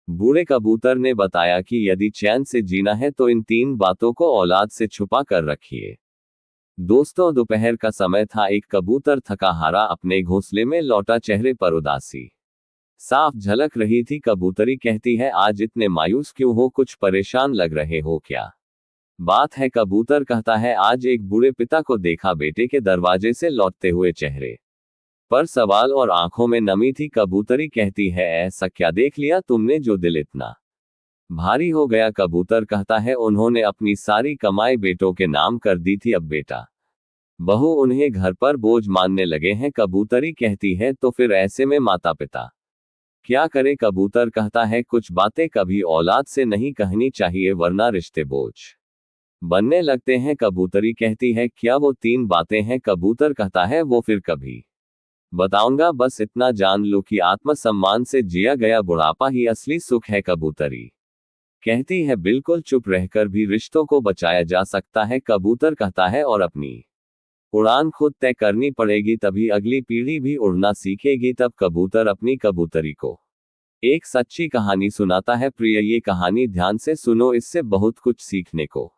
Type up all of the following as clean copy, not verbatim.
बूढ़े कबूतर ने बताया कि यदि चैन से जीना है तो इन 3 बातों को औलाद से छुपा कर रखिए। दोस्तों, दोपहर का समय था। एक कबूतर थका हारा अपने घोंसले में लौटा, चेहरे पर उदासी साफ झलक रही थी। कबूतरी कहती है, आज इतने मायूस क्यों हो, कुछ परेशान लग रहे हो क्या? बात है, कबूतर कहता है, आज एक बूढ़े पिता को देखा, बेटे के दरवाजे से लौटते हुए चेहरे पर सवाल और आंखों में नमी थी। कबूतरी कहती है, ऐसा क्या देख लिया तुमने जो दिल इतना भारी हो गया? कबूतर कहता है, उन्होंने अपनी सारी कमाई बेटों के नाम कर दी थी, अब बेटा बहू उन्हें घर पर बोझ मानने लगे हैं। कबूतरी कहती है, तो फिर ऐसे में माता पिता क्या करे? कबूतर कहता है, कुछ बातें कभी औलाद से नहीं कहनी चाहिए वरना रिश्ते बोझ बनने लगते हैं। कबूतरी कहती है, क्या वो 3 बातें हैं? कबूतर कहता है, वो फिर कभी बताऊंगा, बस इतना जान लो कि आत्मसम्मान से जिया गया बुढ़ापा ही असली सुख है। कबूतरी कहती है, बिल्कुल चुप रहकर भी रिश्तों को बचाया जा सकता है। कबूतर कहता है, और अपनी उड़ान खुद तय करनी पड़ेगी, तभी अगली पीढ़ी भी उड़ना सीखेगी। तब कबूतर अपनी कबूतरी को एक सच्ची कहानी सुनाता है। प्रिय, ये कहानी ध्यान से सुनो, इससे बहुत कुछ सीखने को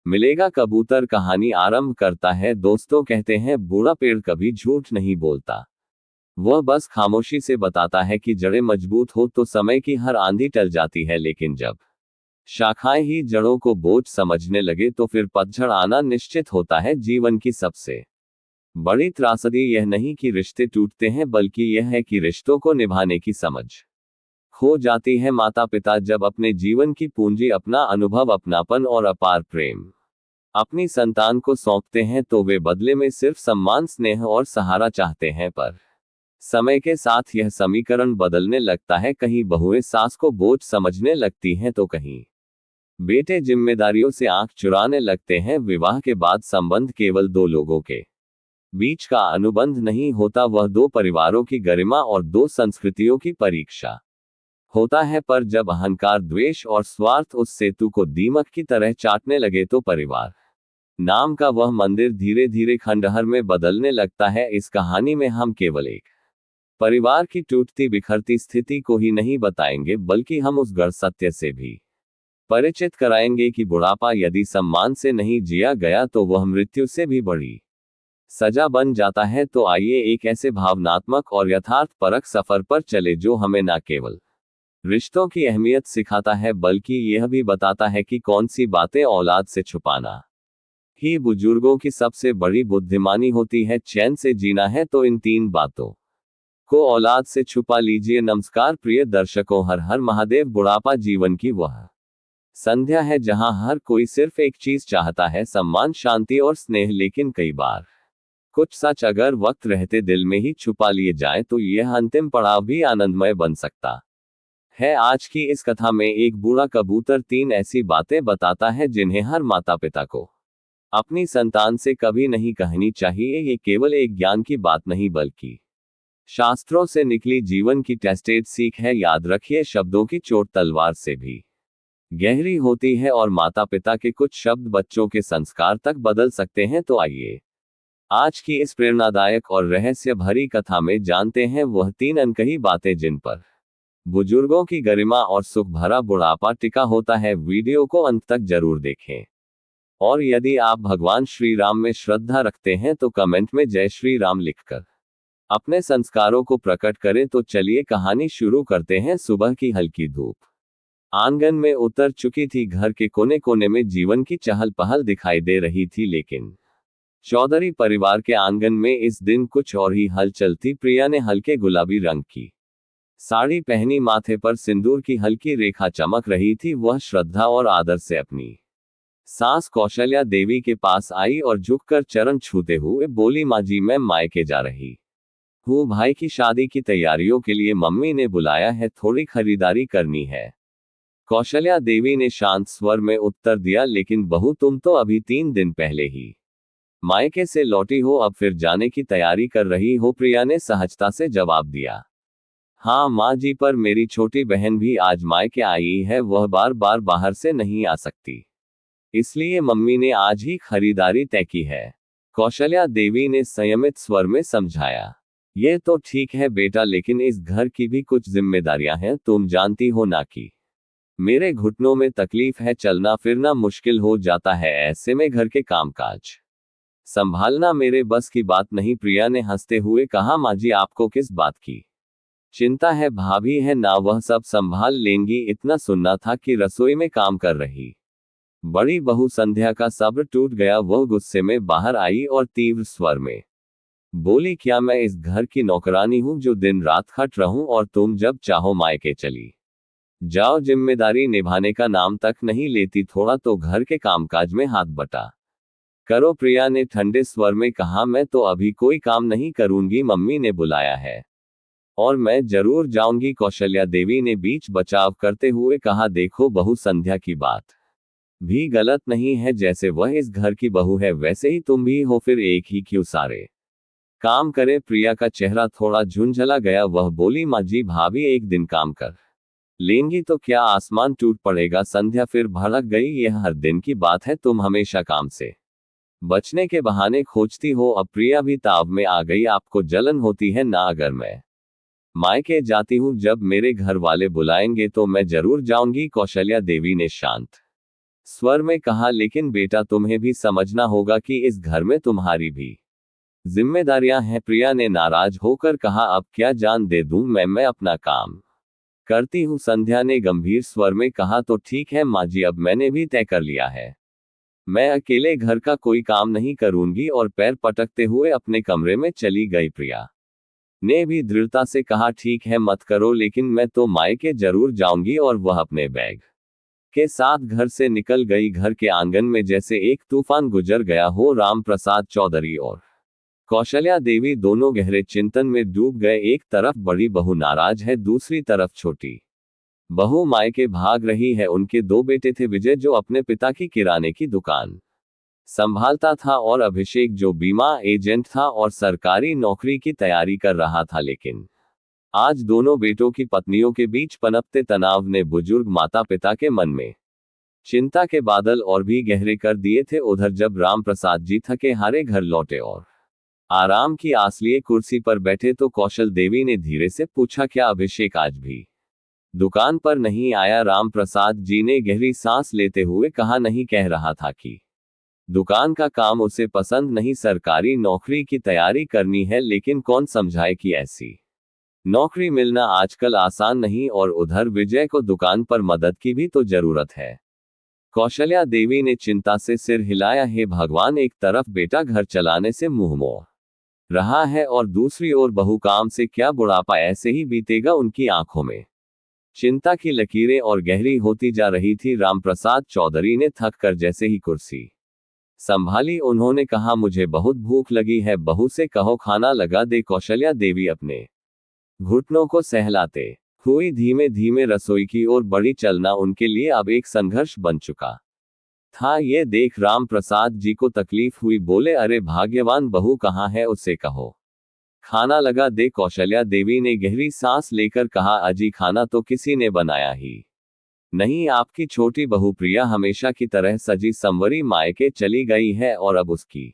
मिलेगा। कबूतर कहानी आरंभ करता है। दोस्तों कहते हैं, बूढ़ा पेड़ कभी झूठ नहीं बोलता, वह बस खामोशी से बताता है कि जड़ें मजबूत हो तो समय की हर आंधी टल जाती है, लेकिन जब शाखाएं ही जड़ों को बोझ समझने लगे तो फिर पतझड़ आना निश्चित होता है। जीवन की सबसे बड़ी त्रासदी यह नहीं कि रिश्ते टूटते हैं, बल्कि यह है कि रिश्तों को निभाने की समझ खो जाती है। माता पिता जब अपने जीवन की पूंजी, अपना अनुभव, अपनापन और अपार प्रेम अपनी संतान को सौंपते हैं तो वे बदले में सिर्फ सम्मान, स्नेह और सहारा चाहते हैं। पर समय के साथ यह समीकरण बदलने लगता है। कहीं बहुएं सास को बोझ समझने लगती हैं तो कहीं बेटे जिम्मेदारियों से आंख चुराने लगते हैं। विवाह के बाद संबंध केवल 2 लोगों के बीच का अनुबंध नहीं होता, वह 2 परिवारों की गरिमा और 2 संस्कृतियों की परीक्षा होता है। पर जब अहंकार, द्वेष और स्वार्थ उस सेतु को दीमक की तरह चाटने लगे तो परिवार नाम का वह मंदिर धीरे धीरे खंडहर में बदलने लगता है। इस कहानी में हम केवल एक परिवार की टूटती बिखरती स्थिति को ही नहीं बताएंगे, बल्कि हम उस गढ़ सत्य से भी परिचित कराएंगे कि बुढ़ापा यदि सम्मान से नहीं जिया गया तो वह मृत्यु से भी बड़ी सजा बन जाता है। तो आइए एक ऐसे भावनात्मक और यथार्थ परक सफर पर चले जो हमें न केवल रिश्तों की अहमियत सिखाता है, बल्कि यह भी बताता है कि कौन सी बातें औलाद से छुपाना ही बुजुर्गों की सबसे बड़ी बुद्धिमानी होती है। चैन से जीना है तो इन 3 बातों को औलाद से छुपा लीजिए। नमस्कार प्रिय दर्शकों, हर हर महादेव। बुढ़ापा जीवन की वह संध्या है जहां हर कोई सिर्फ एक चीज चाहता है, सम्मान, शांति और स्नेह। लेकिन कई बार कुछ सच अगर वक्त रहते दिल में ही छुपा लिए जाएं तो यह अंतिम पड़ाव भी आनंदमय बन सकता है। आज की इस कथा में एक बूढ़ा कबूतर 3 ऐसी बातें बताता है जिन्हें हर माता पिता को अपनी संतान से कभी नहीं कहनी चाहिए। ये केवल एक ज्ञान की बात नहीं, बल्कि शास्त्रों से निकली जीवन की टेस्टेड सीख है। याद रखिए, शब्दों की चोट तलवार से भी गहरी होती है और माता पिता के कुछ शब्द बच्चों के संस्कार तक बदल सकते हैं। तो आइए आज की इस प्रेरणादायक और रहस्य भरी कथा में जानते हैं वह 3 अनकही बातें जिन पर बुजुर्गों की गरिमा और सुख भरा बुढ़ापा टिका होता है। वीडियो को अंत तक जरूर देखें, और यदि आप भगवान श्री राम में श्रद्धा रखते हैं तो कमेंट में जय श्री राम लिखकर अपने संस्कारों को प्रकट करें। तो चलिए कहानी शुरू करते हैं। सुबह की हल्की धूप आंगन में उतर चुकी थी। घर के कोने कोने में जीवन की चहल पहल दिखाई दे रही थी, लेकिन चौधरी परिवार के आंगन में इस दिन कुछ और ही हलचल थी। प्रिया ने हल्के गुलाबी रंग की साड़ी पहनी, माथे पर सिंदूर की हल्की रेखा चमक रही थी। वह श्रद्धा और आदर से अपनी सास कौशल्या देवी के पास आई और झुककर चरण छूते हुए बोली, माँ जी, मैं मायके जा रही हूँ, भाई की शादी की तैयारियों के लिए मम्मी ने बुलाया है, थोड़ी खरीदारी करनी है। कौशल्या देवी ने शांत स्वर में उत्तर दिया, लेकिन बहू, तुम तो अभी 3 दिन पहले ही मायके से लौटी हो, अब फिर जाने की तैयारी कर रही हो? प्रिया ने सहजता से जवाब दिया। हाँ माँ जी, पर मेरी छोटी बहन भी आज मायके आई है, वह बार बार बाहर से नहीं आ सकती, इसलिए मम्मी ने आज ही खरीदारी तय की है, कौशल्या देवी ने संयमित स्वर में समझाया। ये तो ठीक है बेटा, लेकिन इस घर की भी कुछ जिम्मेदारियां हैं, तुम जानती हो ना कि मेरे घुटनों में तकलीफ है, चलना फिरना मुश्किल हो जाता है, ऐसे में घर के कामकाज संभालना मेरे बस की बात नहीं। प्रिया ने हंसते हुए कहा, माँ जी आपको किस बात की चिंता है, भाभी है ना, वह सब संभाल लेंगी। इतना सुनना था कि रसोई में काम कर रही बड़ी बहू संध्या का सब्र टूट गया। वह गुस्से में बाहर आई और तीव्र स्वर में बोली, क्या मैं इस घर की नौकरानी हूं जो दिन रात खट रहूं और तुम जब चाहो मायके चली जाओ? जिम्मेदारी निभाने का नाम तक नहीं लेती, थोड़ा तो घर के कामकाज में हाथ बटा करो। प्रिया ने ठंडे स्वर में कहा, मैं तो अभी कोई काम नहीं करूंगी, मम्मी ने बुलाया है और मैं जरूर जाऊंगी। कौशल्या देवी ने बीच बचाव करते हुए कहा, देखो बहू, संध्या की बात भी गलत नहीं है, जैसे वह इस घर की बहू है वैसे ही तुम भी हो, फिर एक ही क्यों सारे काम करे? प्रिया का चेहरा थोड़ा झुंझला गया। वह बोली, माँ जी भाभी एक दिन काम कर लेंगी तो क्या आसमान टूट पड़ेगा? संध्या फिर भड़क गई, यह हर दिन की बात है, तुम हमेशा काम से बचने के बहाने खोजती हो। अब प्रिया भी ताव में आ गई, आपको जलन होती है ना? अगर मैं मायके जाती हूँ, जब मेरे घर वाले बुलाएंगे तो मैं जरूर जाऊंगी, कौशल्या देवी ने शांत स्वर में कहा। लेकिन बेटा तुम्हें भी समझना होगा कि इस घर में तुम्हारी भी जिम्मेदारियां हैं। प्रिया ने नाराज होकर कहा, अब क्या जान दे दूं मैं अपना काम करती हूँ। संध्या ने गंभीर स्वर में कहा, तो ठीक है माँ जी, अब मैंने भी तय कर लिया है, मैं अकेले घर का कोई काम नहीं करूंगी। और पैर पटकते हुए अपने कमरे में चली गई। प्रिया ने भी दृढ़ता से कहा, ठीक है मत करो, लेकिन मैं तो मायके जरूर जाऊंगी। और वह अपने बैग के साथ घर से निकल गई। घर के आंगन में जैसे एक तूफान गुजर गया हो। राम प्रसाद चौधरी और कौशल्या देवी दोनों गहरे चिंतन में डूब गए। एक तरफ बड़ी बहू नाराज है, दूसरी तरफ छोटी बहू मायके भाग रही है। उनके दो बेटे थे, विजय जो अपने पिता की किराने की दुकान संभालता था और अभिषेक जो बीमा एजेंट था और सरकारी नौकरी की तैयारी कर रहा था। लेकिन आज दोनों बेटों की पत्नियों के बीच पनपते तनाव ने बुजुर्ग माता पिता के मन में चिंता के बादल और भी गहरे कर दिए थे। उधर जब राम प्रसाद जी थके हारे घर लौटे और आराम की आस लिए कुर्सी पर बैठे तो कौशल देवी ने धीरे से पूछा, क्या अभिषेक आज भी दुकान पर नहीं आया? राम प्रसाद जी ने गहरी सांस लेते हुए कहा, नहीं, कह रहा था कि दुकान का काम उसे पसंद नहीं, सरकारी नौकरी की तैयारी करनी है। लेकिन कौन समझाए कि ऐसी नौकरी मिलना आजकल आसान नहीं, और उधर विजय को दुकान पर मदद की भी तो जरूरत है। कौशल्या देवी ने चिंता से सिर हिलाया, हे भगवान, एक तरफ बेटा घर चलाने से मुंह मोड़ रहा है और दूसरी ओर बहू काम से, क्या बुढ़ापा ऐसे ही बीतेगा? उनकी आंखों में चिंता की लकीरें और गहरी होती जा रही थी। रामप्रसाद चौधरी ने थक कर जैसे ही कुर्सी संभाली, उन्होंने कहा, मुझे बहुत भूख लगी है, बहू से कहो खाना लगा दे। कौशल्या देवी अपने घुटनों को सहलाते हुई धीमे धीमे रसोई की ओर बढ़ी। चलना उनके लिए अब एक संघर्ष बन चुका था। ये देख राम प्रसाद जी को तकलीफ हुई, बोले, अरे भाग्यवान, बहू कहाँ है, उससे कहो खाना लगा दे। कौशल्या देवी ने गहरी सांस लेकर कहा, अजी खाना तो किसी ने बनाया ही नहीं, आपकी छोटी बहू प्रिया हमेशा की तरह सजी संवरी मायके चली गई है और अब उसकी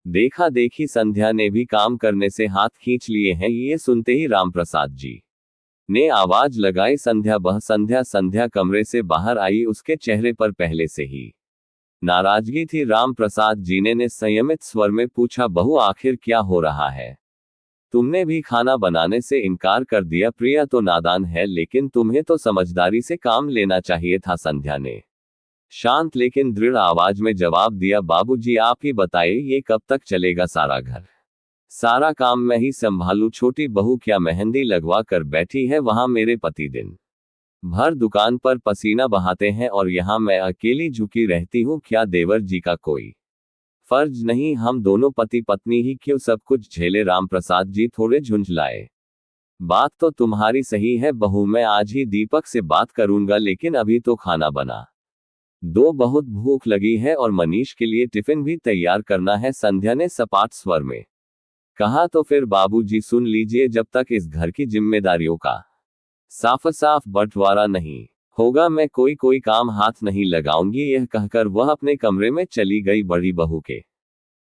देखा देखी संध्या ने भी काम करने से हाथ खींच लिए हैं। ये सुनते ही रामप्रसाद जी ने आवाज लगाई, संध्या बह संध्या। संध्या कमरे से बाहर आई, उसके चेहरे पर पहले से ही नाराजगी थी। रामप्रसाद जी ने संयमित स्वर में पूछा, बहू आखिर क्या हो रहा है? तुमने भी खाना बनाने से इनकार कर दिया। प्रिया तो नादान है, लेकिन तुम्हें तो समझदारी से काम लेना चाहिए था। संध्या ने शांत लेकिन दृढ़ आवाज में जवाब दिया, बाबूजी आप ही बताइए, ये कब तक चलेगा? सारा घर सारा काम मैं ही संभालूं? छोटी बहू क्या मेहंदी लगवा कर बैठी है? वहां मेरे पति दिन भर दुकान पर पसीना बहाते हैं और यहाँ मैं अकेली झुकी रहती हूँ। क्या देवर जी का कोई फर्ज नहीं? हम दोनों पति पत्नी ही क्यों सब कुछ झेले? रामप्रसाद जी थोड़े झुंझलाए, बात तो तुम्हारी सही है बहू, मैं आज ही दीपक से बात करूंगा, लेकिन अभी तो खाना बना दो, बहुत भूख लगी है और मनीष के लिए टिफिन भी तैयार करना है। संध्या ने सपाट स्वर में कहा, तो फिर बाबूजी सुन लीजिए, जब तक इस घर की जिम्मेदारियों का साफ साफ बंटवारा नहीं होगा मैं कोई काम हाथ नहीं लगाऊंगी। यह कहकर वह अपने कमरे में चली गई। बड़ी बहू के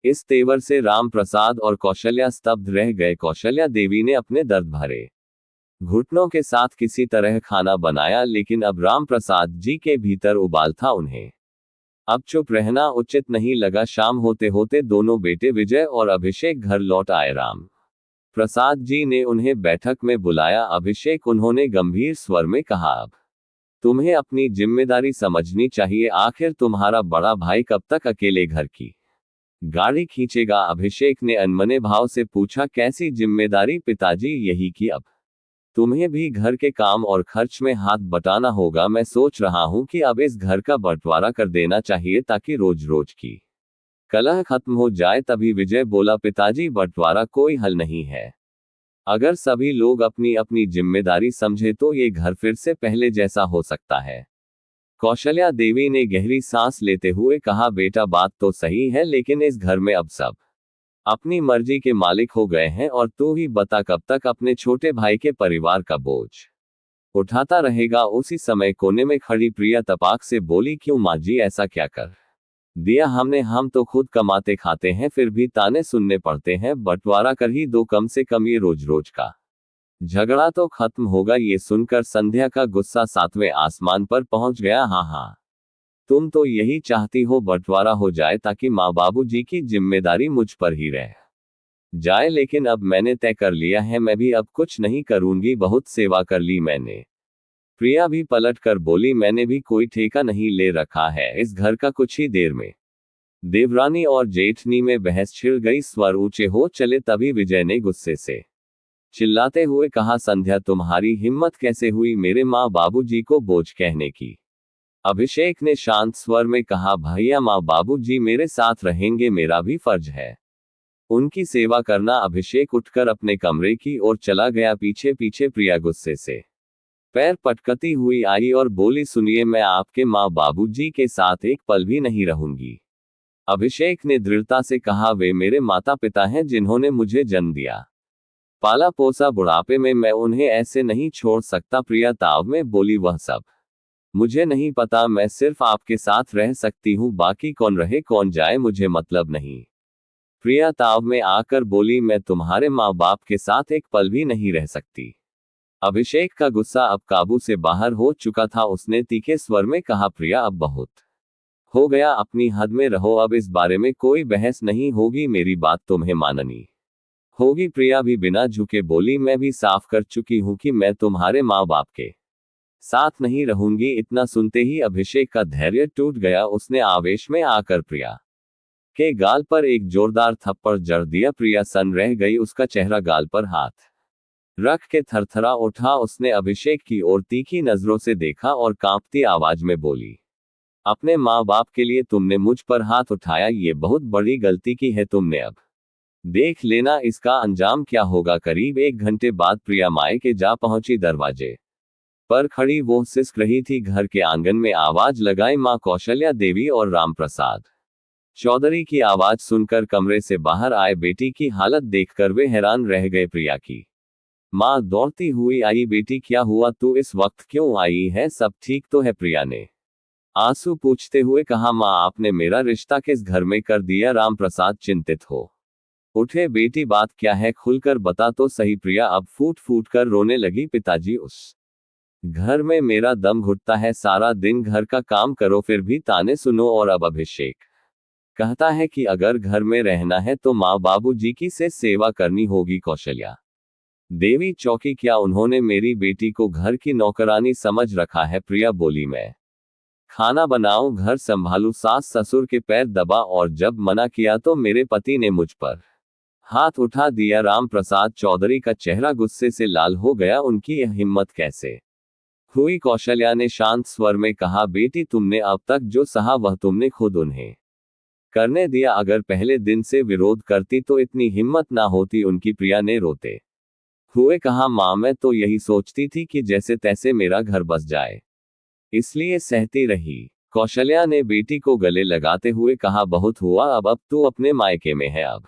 इस तेवर से राम प्रसाद और कौशल्या स्तब्ध रह गए। कौशल्या देवी ने अपने दर्द भरे घुटनों के साथ किसी तरह खाना बनाया, लेकिन अब राम प्रसाद जी के भीतर उबाल था। उन्हें अब चुप रहना उचित नहीं लगा। शाम होते होते दोनों बेटे विजय और अभिषेक घर लौट आए। राम प्रसाद जी ने उन्हें बैठक में बुलाया। अभिषेक, उन्होंने गंभीर स्वर में कहा, अब तुम्हें अपनी जिम्मेदारी समझनी चाहिए। आखिर तुम्हारा बड़ा भाई कब तक अकेले घर की गाड़ी खींचेगा? अभिषेक ने अनमने भाव से पूछा। कैसी जिम्मेदारी पिताजी? यही कि अब तुम्हें भी घर के काम और खर्च में हाथ बटाना होगा। मैं सोच रहा हूं कि अब इस घर का बंटवारा कर देना चाहिए ताकि रोज रोज की कलह खत्म हो जाए। तभी विजय बोला, पिताजी बंटवारा कोई हल नहीं है। अगर सभी लोग अपनी अपनी जिम्मेदारी समझे तो ये घर फिर से पहले जैसा हो सकता है। कौशल्या देवी ने गहरी सांस लेते हुए कहा, बेटा बात तो सही है, लेकिन इस घर में अब सब अपनी मर्जी के मालिक हो गए हैं और तू ही बता कब तक अपने छोटे भाई के परिवार का बोझ उठाता रहेगा। उसी समय कोने में खड़ी प्रिया तपाक से बोली, क्यों माँ जी, ऐसा क्या कर दिया हमने? हम तो खुद कमाते खाते हैं, फिर भी ताने सुनने पड़ते हैं। बंटवारा कर ही दो कम से कम, ये रोज रोज का झगड़ा तो खत्म होगा। ये सुनकर संध्या का गुस्सा 7वें आसमान पर पहुंच गया। हाँ हाँ, तुम तो यही चाहती हो बंटवारा हो जाए ताकि माँ बाबू जी की जिम्मेदारी मुझ पर ही रह जाए, लेकिन अब मैंने तय कर लिया है, मैं भी अब कुछ नहीं करूंगी। बहुत सेवा कर ली मैंने। प्रिया भी पलट कर बोली, मैंने भी कोई ठेका नहीं ले रखा है इस घर का। कुछ ही देर में देवरानी और जेठनी में बहस छिड़ गई। स्वर ऊंचे हो चले। तभी विजय ने गुस्से से चिल्लाते हुए कहा, संध्या तुम्हारी हिम्मत कैसे हुई मेरे माँ बाबू जी को बोझ कहने की? अभिषेक ने शांत स्वर में कहा, भैया माँ बाबू जी मेरे साथ रहेंगे, मेरा भी फर्ज है उनकी सेवा करना। अभिषेक उठकर अपने कमरे की ओर चला गया। पीछे पीछे प्रिया गुस्से से पैर पटकती हुई आई और बोली, सुनिए, मैं आपके माँ बाबू जी के साथ एक पल भी नहीं रहूंगी। अभिषेक ने दृढ़ता से कहा, वे मेरे माता पिता हैं जिन्होंने मुझे जन्म दिया, पाला पोसा। बुढ़ापे में मैं उन्हें ऐसे नहीं छोड़ सकता। प्रिया ताव में बोली, वह सब मुझे नहीं पता, मैं सिर्फ आपके साथ रह सकती हूँ, बाकी कौन रहे कौन जाए मुझे मतलब नहीं। प्रिया ताव में आकर बोली, मैं तुम्हारे माँ बाप के साथ एक पल भी नहीं रह सकती। अभिषेक का गुस्सा अब काबू से बाहर हो चुका था। उसने तीखे स्वर में कहा, प्रिया अब बहुत हो गया, अपनी हद में रहो। अब इस बारे में कोई बहस नहीं होगी, मेरी बात तुम्हें माननी होगी। प्रिया भी बिना झुके बोली, मैं भी साफ कर चुकी हूं कि मैं तुम्हारे माँ बाप के साथ नहीं रहूंगी। इतना सुनते ही अभिषेक का धैर्य टूट गया। उसने आवेश में आकर प्रिया के गाल पर एक जोरदार थप्पड़ जड़ दिया। प्रिया सन रह गई। उसका चेहरा गाल पर हाथ रख के थरथरा उठा। उसने अभिषेक की ओर तीखी नजरों से देखा और कांपती आवाज में बोली, अपने माँ बाप के लिए तुमने मुझ पर हाथ उठाया, ये बहुत बड़ी गलती की है तुमने। अब देख लेना इसका अंजाम क्या होगा। करीब 1 घंटे बाद प्रिया मायके जा पहुंची। दरवाजे पर खड़ी वो सिसक रही थी। घर के आंगन में आवाज लगाई, माँ कौशल्या देवी और राम प्रसाद चौधरी की आवाज सुनकर कमरे से बाहर आए। बेटी की हालत देखकर वे हैरान रह गए। प्रिया की माँ दौड़ती हुई आई, बेटी क्या हुआ, तू इस वक्त क्यों आई है, सब ठीक तो है? प्रिया ने आंसू पूछते हुए कहा, माँ आपने मेरा रिश्ता किस घर में कर दिया? राम प्रसाद चिंतित हो उठे। बेटी बात क्या है, खुलकर बता तो सही। प्रिया अब फूट फूट कर रोने लगी, पिताजी उस घर में मेरा दम घुटता है, सारा दिन घर का काम करो फिर भी ताने सुनो, और अब अभिषेक कहता है कि अगर घर में रहना है तो माँ बाबू जी की से सेवा करनी होगी। कौशल्या देवी चौकी, क्या उन्होंने मेरी बेटी को घर की नौकरानी समझ रखा है? प्रिया बोली, मैं खाना बनाऊं, घर संभालूं, सास ससुर के पैर दबा, और जब मना किया तो मेरे पति ने मुझ पर हाथ उठा दिया। राम प्रसाद चौधरी का चेहरा गुस्से से लाल हो गया। उनकी यह हिम्मत कैसे हुई? कौशल्या ने शांत स्वर में कहा, बेटी तुमने अब तक जो सहा वह तुमने खुद उन्हें करने दिया। अगर पहले दिन से विरोध करती तो इतनी हिम्मत ना होती उनकी। प्रिया ने रोते हुए कहा, माँ मैं तो यही सोचती थी कि जैसे तैसे मेरा घर बस जाए, इसलिए सहती रही। कौशल्या ने बेटी को गले लगाते हुए कहा, बहुत हुआ, अब तू अपने मायके में है, अब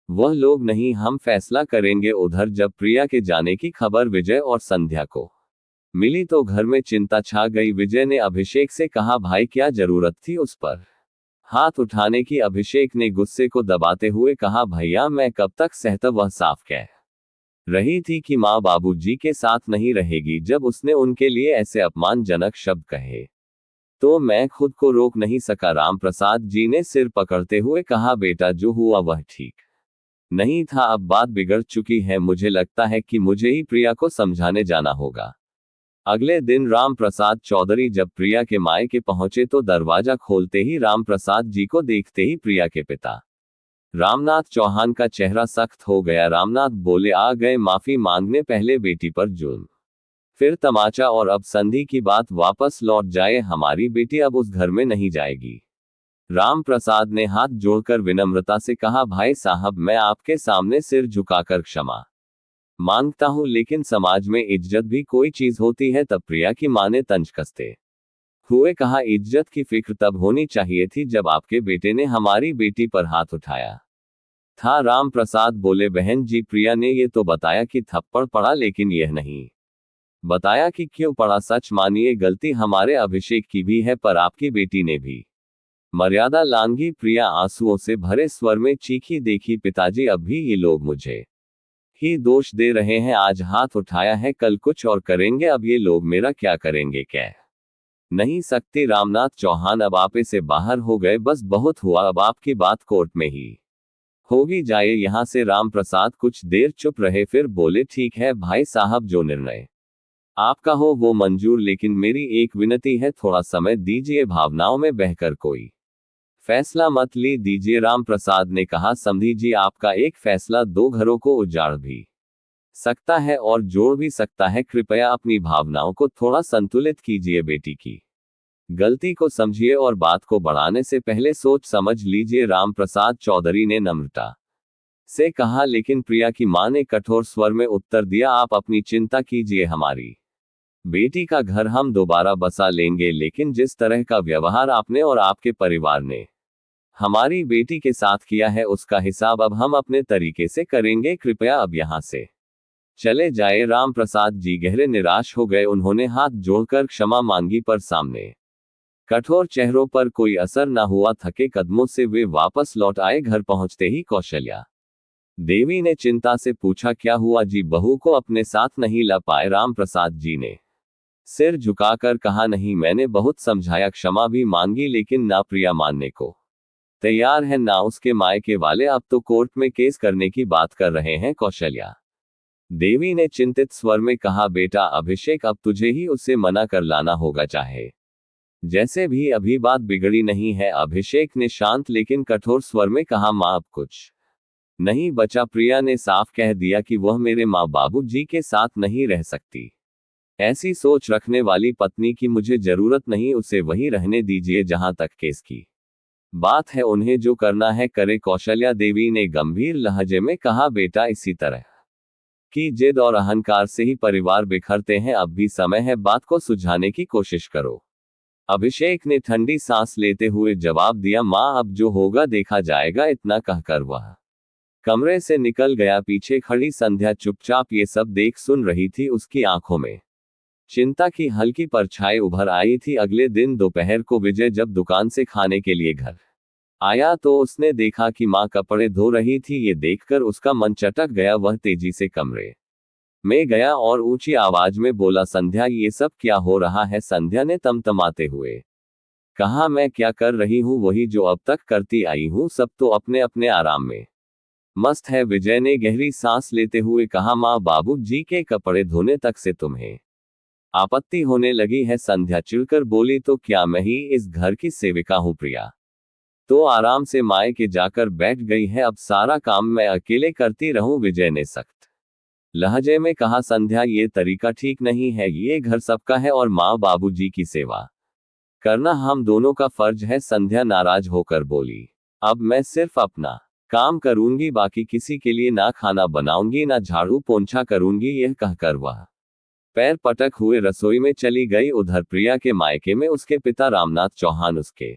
वह लोग नहीं, हम फैसला करेंगे। उधर जब प्रिया के जाने की खबर विजय और संध्या को मिली तो घर में चिंता छा गई। विजय ने अभिषेक से कहा, भाई क्या जरूरत थी उस पर हाथ उठाने की अभिषेक ने गुस्से को दबाते हुए कहा, भैया मैं कब तक सहता। वह साफ कह रही थी कि माँ बाबूजी के साथ नहीं रहेगी। जब उसने उनके लिए ऐसे अपमानजनक शब्द कहे तो मैं खुद को रोक नहीं सका। रामप्रसाद जी ने सिर पकड़ते हुए कहा, बेटा जो हुआ वह ठीक नहीं था। अब बात बिगड़ चुकी है। मुझे लगता है कि मुझे ही प्रिया को समझाने जाना होगा। अगले दिन रामप्रसाद चौधरी जब प्रिया के मायके पहुंचे तो दरवाजा खोलते ही रामप्रसाद जी को देखते ही प्रिया के पिता रामनाथ चौहान का चेहरा सख्त हो गया। रामनाथ बोले, आ गए माफी मांगने। पहले बेटी पर जुल्म, फिर तमाचा और अब संधि की बात वापस लौट जाए। हमारी बेटी अब उस घर में नहीं जाएगी। रामप्रसाद ने हाथ जोड़कर विनम्रता से कहा, भाई साहब मैं आपके सामने सिर झुकाकर क्षमा मांगता हूं, लेकिन समाज में इज्जत भी कोई चीज होती है। तब प्रिया की मां ने तंज कसते हुए कहा, इज्जत की फिक्र तब होनी चाहिए थी जब आपके बेटे ने हमारी बेटी पर हाथ उठाया था। रामप्रसाद बोले, बहन जी प्रिया ने ये तो बताया कि थप्पड़ पड़ा, लेकिन यह नहीं बताया कि क्यों पड़ा। सच मानिए गलती हमारे अभिषेक की भी है, पर आपकी बेटी ने भी मर्यादा लांघी। प्रिया आंसुओं से भरे स्वर में चीखी, देखी पिताजी अब भी ये लोग मुझे ही दोष दे रहे हैं। आज हाथ उठाया है, कल कुछ और करेंगे। अब ये लोग मेरा क्या करेंगे, कह नहीं सकती। रामनाथ चौहान अब आपे से बाहर हो गए। बस बहुत हुआ, अब आपकी बात कोर्ट में ही होगी, जाए यहां से। रामप्रसाद कुछ देर चुप रहे, फिर बोले, ठीक है भाई साहब, जो निर्णय आपका हो वो मंजूर, लेकिन मेरी एक विनती है, थोड़ा समय दीजिए। भावनाओं में बहकर कोई फैसला मत ली दीजिए। रामप्रसाद ने कहा, समधी जी आपका एक फैसला दो घरों को उजाड़ भी सकता है और जोड़ भी सकता है। कृपया अपनी भावनाओं को थोड़ा संतुलित कीजिए। बेटी की गलती को समझिए और बात को बढ़ाने से पहले सोच समझ लीजिए। रामप्रसाद चौधरी ने नम्रता से कहा, लेकिन प्रिया की मां ने कठोर स्वर में उत्तर दिया, आप अपनी चिंता कीजिए, हमारी बेटी का घर हम दोबारा बसा लेंगे, लेकिन जिस तरह का व्यवहार आपने और आपके परिवार ने हमारी बेटी के साथ किया है उसका हिसाब अब हम अपने तरीके से करेंगे। कृपया अब यहां से चले जाए। रामप्रसाद जी गहरे निराश हो गए। उन्होंने हाथ जोड़कर क्षमा मांगी, पर सामने कठोर चेहरों पर कोई असर न हुआ। थके कदमों से वे वापस लौट आए। घर पहुंचते ही कौशल्या देवी ने चिंता से पूछा, क्या हुआ जी, बहू को अपने साथ नहीं ला पाए। रामप्रसाद जी ने सिर झुकाकर कहा, नहीं, मैंने बहुत समझाया, क्षमा भी मांगी, लेकिन ना प्रिया मानने को तैयार है, ना उसके मायके वाले। अब तो कोर्ट में केस करने की बात कर रहे हैं। कौशल्या देवी ने चिंतित स्वर में कहा, बेटा अभिषेक, अब तुझे ही उससे मना कर लाना होगा, चाहे जैसे भी। अभी बात बिगड़ी नहीं है। अभिषेक ने शांत लेकिन कठोर स्वर में कहा, मां अब कुछ नहीं बचा। प्रिया ने साफ कह दिया कि वह मेरे माँ बाबू जी के साथ नहीं रह सकती। ऐसी सोच रखने वाली पत्नी की मुझे जरूरत नहीं। उसे वहीं रहने दीजिए जहां तक केस की बात है। उन्हें जो करना है करे। कौशल्या देवी ने गंभीर लहजे में कहा, बेटा इसी तरह की जिद और अहंकार से ही परिवार बिखरते हैं। अब भी समय है, बात को सुलझाने की कोशिश करो। अभिषेक ने ठंडी सांस लेते हुए जवाब दिया, मां अब जो होगा देखा जाएगा। इतना कहकर वह कमरे से निकल गया। पीछे खड़ी संध्या चुपचाप ये सब देख सुन रही थी। उसकी आंखों में चिंता की हल्की परछाई उभर आई थी। अगले दिन दोपहर को विजय जब दुकान से खाने के लिए घर आया तो उसने देखा कि मां कपड़े धो रही थी। ये देखकर उसका मन चटक गया। वह तेजी से कमरे में गया और ऊंची आवाज में बोला, संध्या ये सब क्या हो रहा है। संध्या ने तमतमाते हुए कहा, मैं क्या कर रही हूं, वही जो अब तक करती आई हूं। सब तो अपने अपने आराम में मस्त है। विजय ने गहरी सांस लेते हुए कहा, मां बाबू जी के कपड़े धोने तक से तुम्हें आपत्ति होने लगी है। संध्या चिढ़कर बोली, तो क्या मैं ही इस घर की सेविका हूं। प्रिया तो आराम से मायके जाकर बैठ गई है, अब सारा काम मैं अकेले करती रहूं। विजय ने सख्त लहजे में कहा, संध्या ये तरीका ठीक नहीं है। ये घर सबका है और माँ बाबूजी की सेवा करना हम दोनों का फर्ज है। संध्या नाराज होकर बोली, अब मैं सिर्फ अपना काम करूंगी, बाकी किसी के लिए ना खाना बनाऊंगी ना झाड़ू पोंछा करूंगी। यह कहकर वह पैर पटक हुए रसोई में चली गई। उधर प्रिया के मायके में उसके पिता रामनाथ चौहान उसके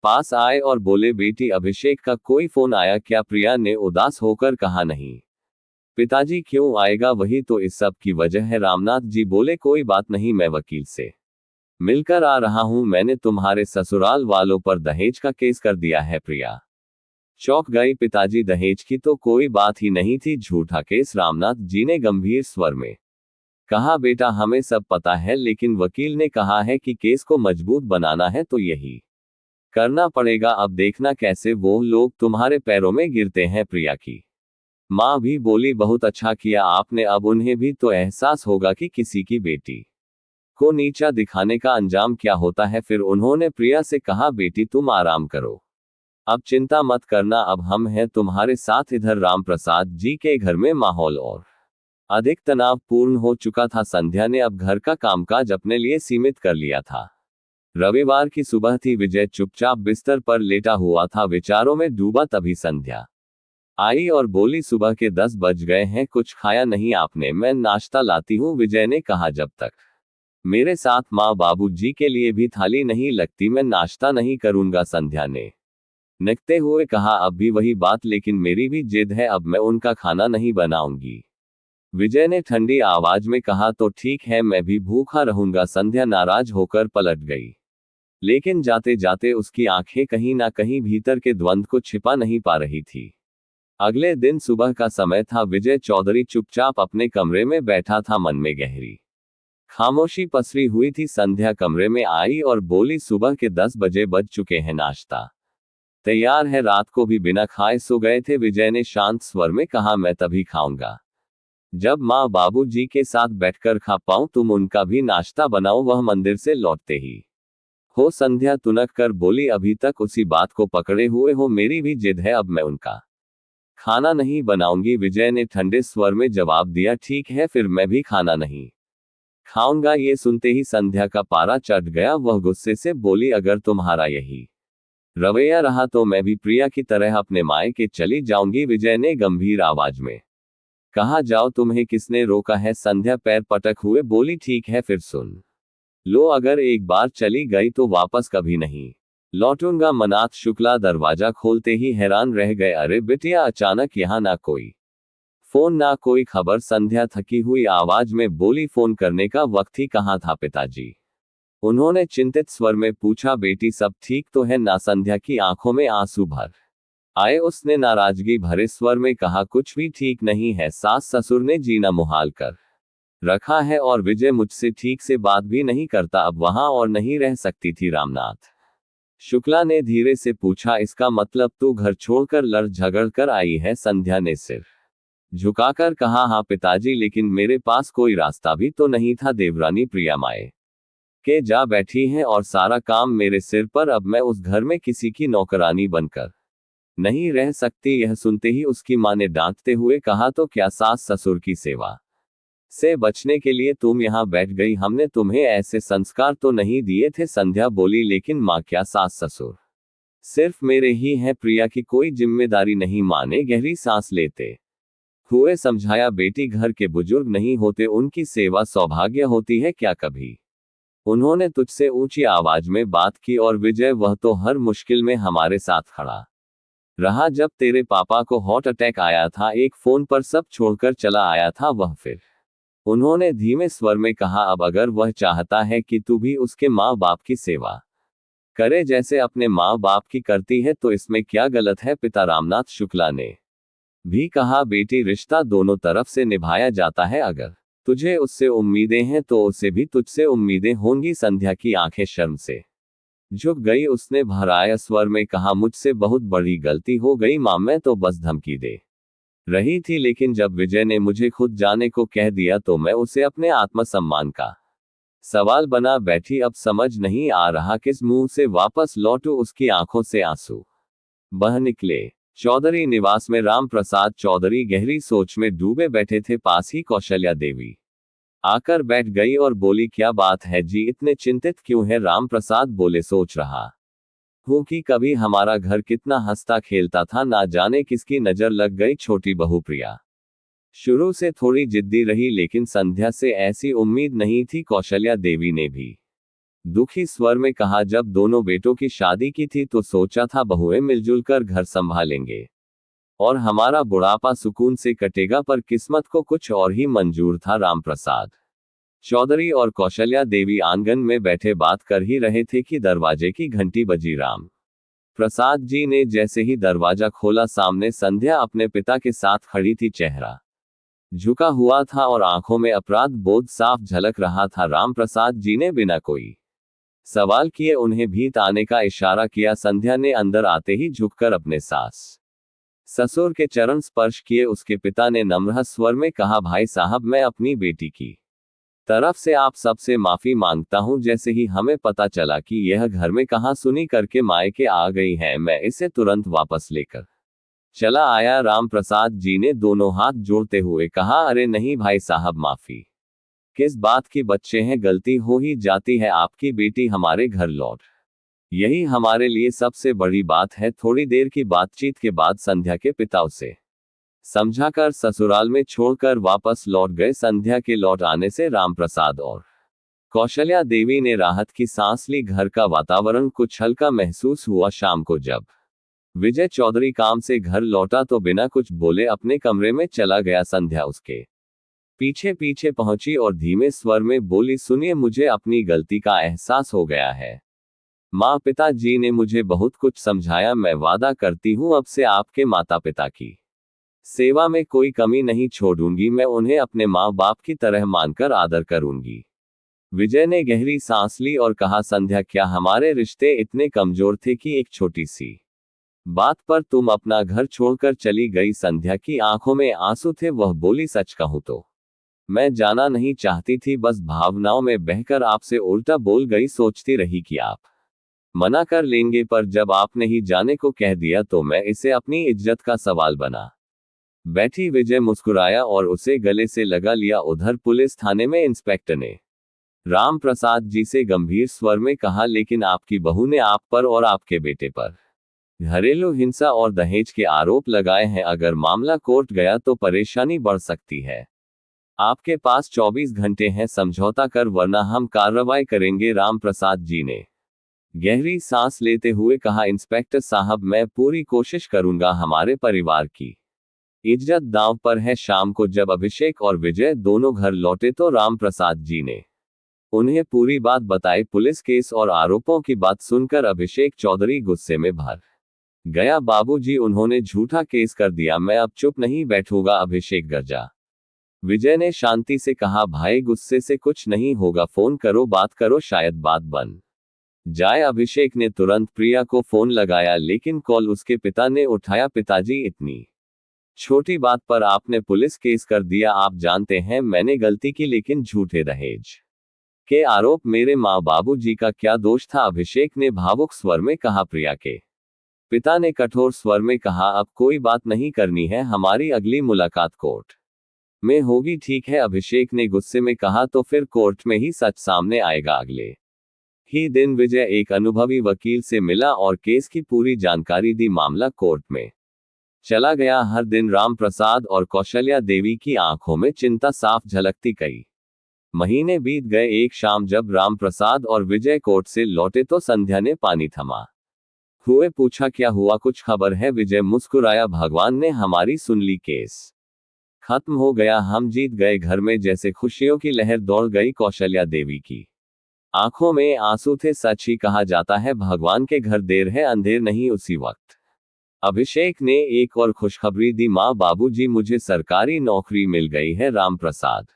पास आए और बोले, बेटी अभिषेक का कोई फोन आया क्या। प्रिया ने उदास होकर कहा, नहीं पिताजी, क्यों आएगा, वही तो इस सब की वजह है। रामनाथ जी बोले, कोई बात नहीं, मैं वकील से मिलकर आ रहा हूं, मैंने तुम्हारे ससुराल वालों पर दहेज का केस कर दिया है। प्रिया चौंक गई। पिताजी, दहेज की तो कोई बात ही नहीं थी, झूठा केस। रामनाथ जी ने गंभीर स्वर में कहा, बेटा हमें सब पता है, लेकिन वकील ने कहा है कि केस को मजबूत बनाना है तो यही करना पड़ेगा। अब देखना कैसे वो लोग तुम्हारे पैरों में गिरते हैं। प्रिया की मां भी बोली, बहुत अच्छा किया आपने, अब उन्हें भी तो एहसास होगा कि किसी की बेटी को नीचा दिखाने का अंजाम क्या होता है। फिर उन्होंने प्रिया से कहा, बेटी तुम आराम करो, अब चिंता मत करना, अब हम हैं तुम्हारे साथ। इधर रामप्रसाद जी के घर में माहौल और अधिक तनावपूर्ण हो चुका था। संध्या ने अब घर का कामकाज अपने लिए सीमित कर लिया था। रविवार की सुबह थी। विजय चुपचाप बिस्तर पर लेटा हुआ था, विचारों में डूबा। तभी संध्या आई और बोली, सुबह के 10 बज गए हैं, कुछ खाया नहीं आपने? मैं नाश्ता लाती हूँ, विजय ने कहा। जब तक मेरे साथ माँ बाबू जी के लिए भी थाली नहीं लगती मैं नाश्ता नहीं करूंगा, संध्या ने निकते हुए कहा। अब भी वही बात, लेकिन मेरी भी जिद है, अब मैं उनका खाना नहीं बनाऊंगी, विजय ने ठंडी आवाज में कहा। तो ठीक है, मैं भी भूखा रहूंगा, संध्या नाराज होकर पलट गई। लेकिन जाते जाते उसकी आंखें कहीं ना कहीं भीतर के द्वंद्व को छिपा नहीं पा रही थी। अगले दिन सुबह का समय था। विजय चौधरी चुपचाप अपने कमरे में बैठा था, मन में गहरी खामोशी पसरी हुई थी। संध्या कमरे में आई और बोली, सुबह के 10 बजे बज चुके हैं, नाश्ता तैयार है, रात को भी बिना खाए सो गए थे। विजय ने शांत स्वर में कहा, मैं तभी खाऊंगा जब माँ बाबू जी के साथ बैठकर खा पाऊं, तुम उनका भी नाश्ता बनाओ, वह मंदिर से लौटते ही हो। संध्या तुनक कर बोली, अभी तक उसी बात को पकड़े हुए हो, मेरी भी जिद है, अब मैं उनका खाना नहीं बनाऊंगी, विजय ने ठंडे स्वर में जवाब दिया। ठीक है, फिर मैं भी खाना नहीं खाऊंगा। ये सुनते ही संध्या का पारा चढ़ गया। वह गुस्से से बोली, अगर तुम्हारा यही रवैया रहा तो मैं भी प्रिया की तरह अपने मायके चली जाऊंगी, विजय ने गंभीर आवाज में कहा। जाओ, तुम्हें किसने रोका है? संध्या पैर पटक हुए बोली, ठीक है, फिर सुन लो, अगर एक बार चली गई तो वापस कभी नहीं लौटूंगा। मनाथ शुक्ला दरवाजा खोलते ही हैरान रह गए। अरे बिटिया, अचानक यहाँ ना कोई फोन ना कोई खबर। संध्या थकी हुई आवाज में बोली, फोन करने का वक्त ही कहाँ था पिताजी? उन्होंने चिंतित स्वर में पूछा। बेटी सब ठीक तो है ना? संध्या की आंखों में आंसू भर आए। उसने नाराजगी भरे स्वर में कहा, कुछ भी ठीक नहीं है, सास ससुर ने जीना मुहाल कर रखा है और विजय मुझसे ठीक से बात भी नहीं करता, अब वहां और नहीं रह सकती थी। रामनाथ शुक्ला ने धीरे से पूछा, इसका मतलब तू घर छोड़कर लड़ झगड़ कर आई है? संध्या ने सिर झुकाकर कहा, हाँ पिताजी, लेकिन मेरे पास कोई रास्ता भी तो नहीं था। देवरानी प्रिया माए के जा बैठी हैं और सारा काम मेरे सिर पर, अब मैं उस घर में किसी की नौकरानी बनकर नहीं रह सकती। यह सुनते ही उसकी मां ने डांटते हुए कहा, तो क्या सास ससुर की सेवा से बचने के लिए तुम यहाँ बैठ गई? हमने तुम्हें ऐसे संस्कार तो नहीं दिए थे। संध्या बोली, लेकिन माँ, क्या सास ससुर सिर्फ मेरे ही हैं? प्रिया की कोई जिम्मेदारी नहीं? माँ ने गहरी सांस लेते हुए समझाया। बेटी, घर के बुजुर्ग नहीं होते, उनकी सेवा सौभाग्य होती है क्या कभी उन्होंने तुझसे ऊंची आवाज में बात की? और विजय, वह तो हर मुश्किल में हमारे साथ खड़ा रहा। जब तेरे पापा को हार्ट अटैक आया था, एक फोन पर सब छोड़कर चला आया था वह। फिर उन्होंने धीमे स्वर में कहा, अब अगर वह चाहता है कि तू भी उसके माँ बाप की सेवा करे जैसे अपने माँ बाप की करती है, तो इसमें क्या गलत है? पिता रामनाथ शुक्ला ने भी कहा, बेटी, रिश्ता दोनों तरफ से निभाया जाता है, अगर तुझे उससे उम्मीदें हैं तो उसे भी तुझसे उम्मीदें होंगी। संध्या की आंखें शर्म से झुक गई। उसने भराया स्वर में कहा, मुझसे बहुत बड़ी गलती हो गई मां, मैं तो बस धमकी दे रही थी, लेकिन जब विजय ने मुझे खुद जाने को कह दिया तो मैं उसे अपने आत्मसम्मान का सवाल बना बैठी। अब समझ नहीं आ रहा किस मुंह से वापस लौटूं। उसकी आंखों से आंसू बह निकले। चौधरी निवास में रामप्रसाद चौधरी गहरी सोच में डूबे बैठे थे। पास ही कौशल्या देवी आकर बैठ गई और बोली, क्या बात है जी, इतने चिंतित क्यों है? रामप्रसाद बोले, सोच रहा हूं कि कभी हमारा घर कितना हंसता खेलता था, ना जाने किसकी नजर लग गई। छोटी बहू प्रिया शुरू से थोड़ी जिद्दी रही, लेकिन संध्या से ऐसी उम्मीद नहीं थी। कौशल्या देवी ने भी दुखी स्वर में कहा, जब दोनों बेटों की शादी की थी तो सोचा था बहुएं मिलजुल कर घर संभालेंगे और हमारा बुढ़ापा सुकून से कटेगा, पर किस्मत को कुछ और ही मंजूर था। रामप्रसाद चौधरी और कौशल्या देवी आंगन में बैठे बात कर ही रहे थे कि दरवाजे की घंटी बजी। राम प्रसाद जी ने जैसे ही दरवाजा खोला, सामने संध्या अपने पिता के साथ खड़ी थी। चेहरा झुका हुआ था और आंखों में अपराध बोध साफ झलक रहा था। राम प्रसाद जी ने बिना कोई सवाल किए उन्हें भीतर आने का इशारा किया। संध्या ने अंदर आते ही झुककर अपने सास ससुर के चरण स्पर्श किए। उसके पिता ने नम्र स्वर में कहा, भाई साहब, मैं अपनी बेटी की तरफ से आप सबसे माफी मांगता हूं। जैसे ही हमें पता चला कि यह घर में कहां सुनी करके मायके आ गई है, मैं इसे तुरंत वापस लेकर चला आया। राम प्रसाद जी ने दोनों हाथ जोड़ते हुए कहा, अरे नहीं भाई साहब, माफी किस बात की, बच्चे हैं, गलती हो ही जाती है। आपकी बेटी हमारे घर लौट, यही हमारे लिए सबसे बड़ी बात है। थोड़ी देर की बातचीत के बाद संध्या के पिता उसे समझाकर ससुराल में छोड़कर वापस लौट गए। संध्या के लौट आने से रामप्रसाद और कौशल्या देवी ने राहत की सांस ली। घर का वातावरण कुछ हल्का महसूस हुआ। शाम को जब विजय चौधरी काम से घर लौटा तो बिना कुछ बोले अपने कमरे में चला गया। संध्या उसके पीछे पीछे पहुंची और धीमे स्वर में बोली, सुनिए, मुझे अपनी गलती का एहसास हो गया है। माँ पिताजी ने मुझे बहुत कुछ समझाया। मैं वादा करती हूँ अब से आपके माता पिता की सेवा में कोई कमी नहीं छोड़ूंगी। मैं उन्हें अपने माँ बाप की तरह मानकर आदर करूंगी। विजय ने गहरी सांस ली और कहा, संध्या, क्या हमारे रिश्ते इतने कमजोर थे कि एक छोटी सी बात पर तुम अपना घर छोड़कर चली गई? संध्या की आंखों में आंसू थे। वह बोली, सच कहूं तो मैं जाना नहीं चाहती थी, बस भावनाओं में बहकर आपसे उल्टा बोल गई। सोचती रही कि आप मना कर लेंगे, पर जब आपने ही जाने को कह दिया तो मैं इसे अपनी इज्जत का सवाल बना बैठी। विजय मुस्कुराया और उसे गले से लगा लिया। उधर पुलिस थाने में इंस्पेक्टर ने राम प्रसाद जी से गंभीर स्वर में कहा, लेकिन आपकी बहू ने आप पर और आपके बेटे पर घरेलू हिंसा और दहेज के आरोप लगाए हैं। अगर मामला कोर्ट गया तो परेशानी बढ़ सकती है। आपके पास 24 घंटे हैं समझौता कर, वरना हम कार्रवाई करेंगे। राम प्रसाद जी ने गहरी सांस लेते हुए कहा, इंस्पेक्टर साहब, मैं पूरी कोशिश करूंगा। हमारे परिवार की इज्जत दांव पर है। शाम को जब अभिषेक और विजय दोनों घर लौटे तो राम प्रसाद जी ने उन्हें पूरी बात बताई। पुलिस केस और आरोपों की बात सुनकर अभिषेक चौधरी गुस्से में भर गया। बाबूजी, उन्होंने झूठा केस कर दिया, मैं अब चुप नहीं बैठूंगा। अभिषेक गरजा। विजय ने शांति से कहा, भाई, गुस्से से कुछ नहीं होगा, फोन करो, बात करो, शायद बात बन जाए। अभिषेक ने तुरंत प्रिया को फोन लगाया, लेकिन कॉल उसके पिता ने उठाया। पिताजी, इतनी छोटी बात पर आपने पुलिस केस कर दिया। आप जानते हैं मैंने गलती की, लेकिन झूठे दहेज के आरोप, मेरे माँ बाबूजी का क्या दोष था? अभिषेक ने भावुक स्वर में कहा। प्रिया के पिता ने कठोर स्वर में कहा, अब कोई बात नहीं करनी है, हमारी अगली मुलाकात कोर्ट में होगी, ठीक है? अभिषेक ने गुस्से में कहा, तो फिर कोर्ट में ही सच सामने आएगा। अगले ही दिन विजय एक अनुभवी वकील से मिला और केस की पूरी जानकारी दी। मामला कोर्ट में चला गया। हर दिन राम प्रसाद और कौशल्या देवी की आंखों में चिंता साफ झलकती। कई महीने बीत गए। एक शाम जब राम प्रसाद और विजय कोर्ट से लौटे तो संध्या ने पानी थमा हुए पूछा, क्या हुआ, कुछ खबर है? विजय मुस्कुराया, भगवान ने हमारी सुन ली, केस खत्म हो गया, हम जीत गए। घर में जैसे खुशियों की लहर दौड़ गई। कौशल्या देवी की आंखों में आंसू थे। सच ही कहा जाता है, भगवान के घर देर है अंधेर नहीं। उसी वक्त अभिषेक ने एक और खुशखबरी दी, माँ बाबूजी, मुझे सरकारी नौकरी मिल गई है। राम प्रसाद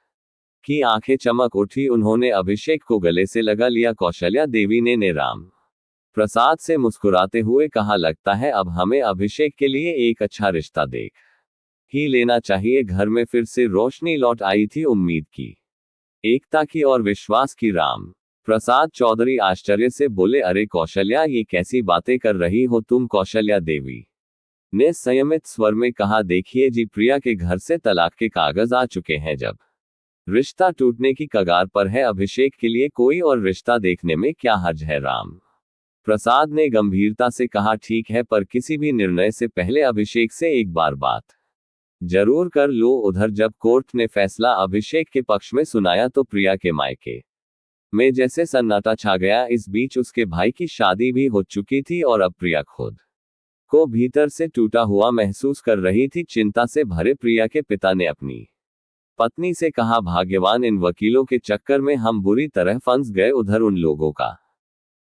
की आंखें चमक उठी। उन्होंने अभिषेक को गले से लगा लिया। कौशल्या देवी ने राम प्रसाद से मुस्कुराते हुए कहा, लगता है अब हमें अभिषेक के लिए एक अच्छा रिश्ता देख ही लेना चाहिए। घर में फिर से रोशनी लौट आई थी, उम्मीद की, एकता की और विश्वास की। राम प्रसाद चौधरी आश्चर्य से बोले, अरे कौशल्या, ये कैसी बातें कर रही हो तुम? कौशल्या देवी ने संयमित स्वर में कहा, देखिए जी, प्रिया के घर से तलाक के कागज आ चुके हैं। जब रिश्ता टूटने की कगार पर है, अभिषेक के लिए कोई और रिश्ता देखने में क्या हर्ज है? राम प्रसाद ने गंभीरता से कहा, ठीक है, पर किसी भी निर्णय से पहले अभिषेक से एक बार बात जरूर कर लो। उधर जब कोर्ट ने फैसला अभिषेक के पक्ष में सुनाया तो प्रिया के मायके में जैसे सन्नाटा छा गया। इस बीच उसके भाई की शादी भी हो चुकी थी और अब प्रिया खुद को भीतर से टूटा हुआ महसूस कर रही थी। चिंता से भरे प्रिया के पिता ने अपनी पत्नी से कहा, भाग्यवान, इन वकीलों के चक्कर में हम बुरी तरह फंस गए। उधर उन लोगों का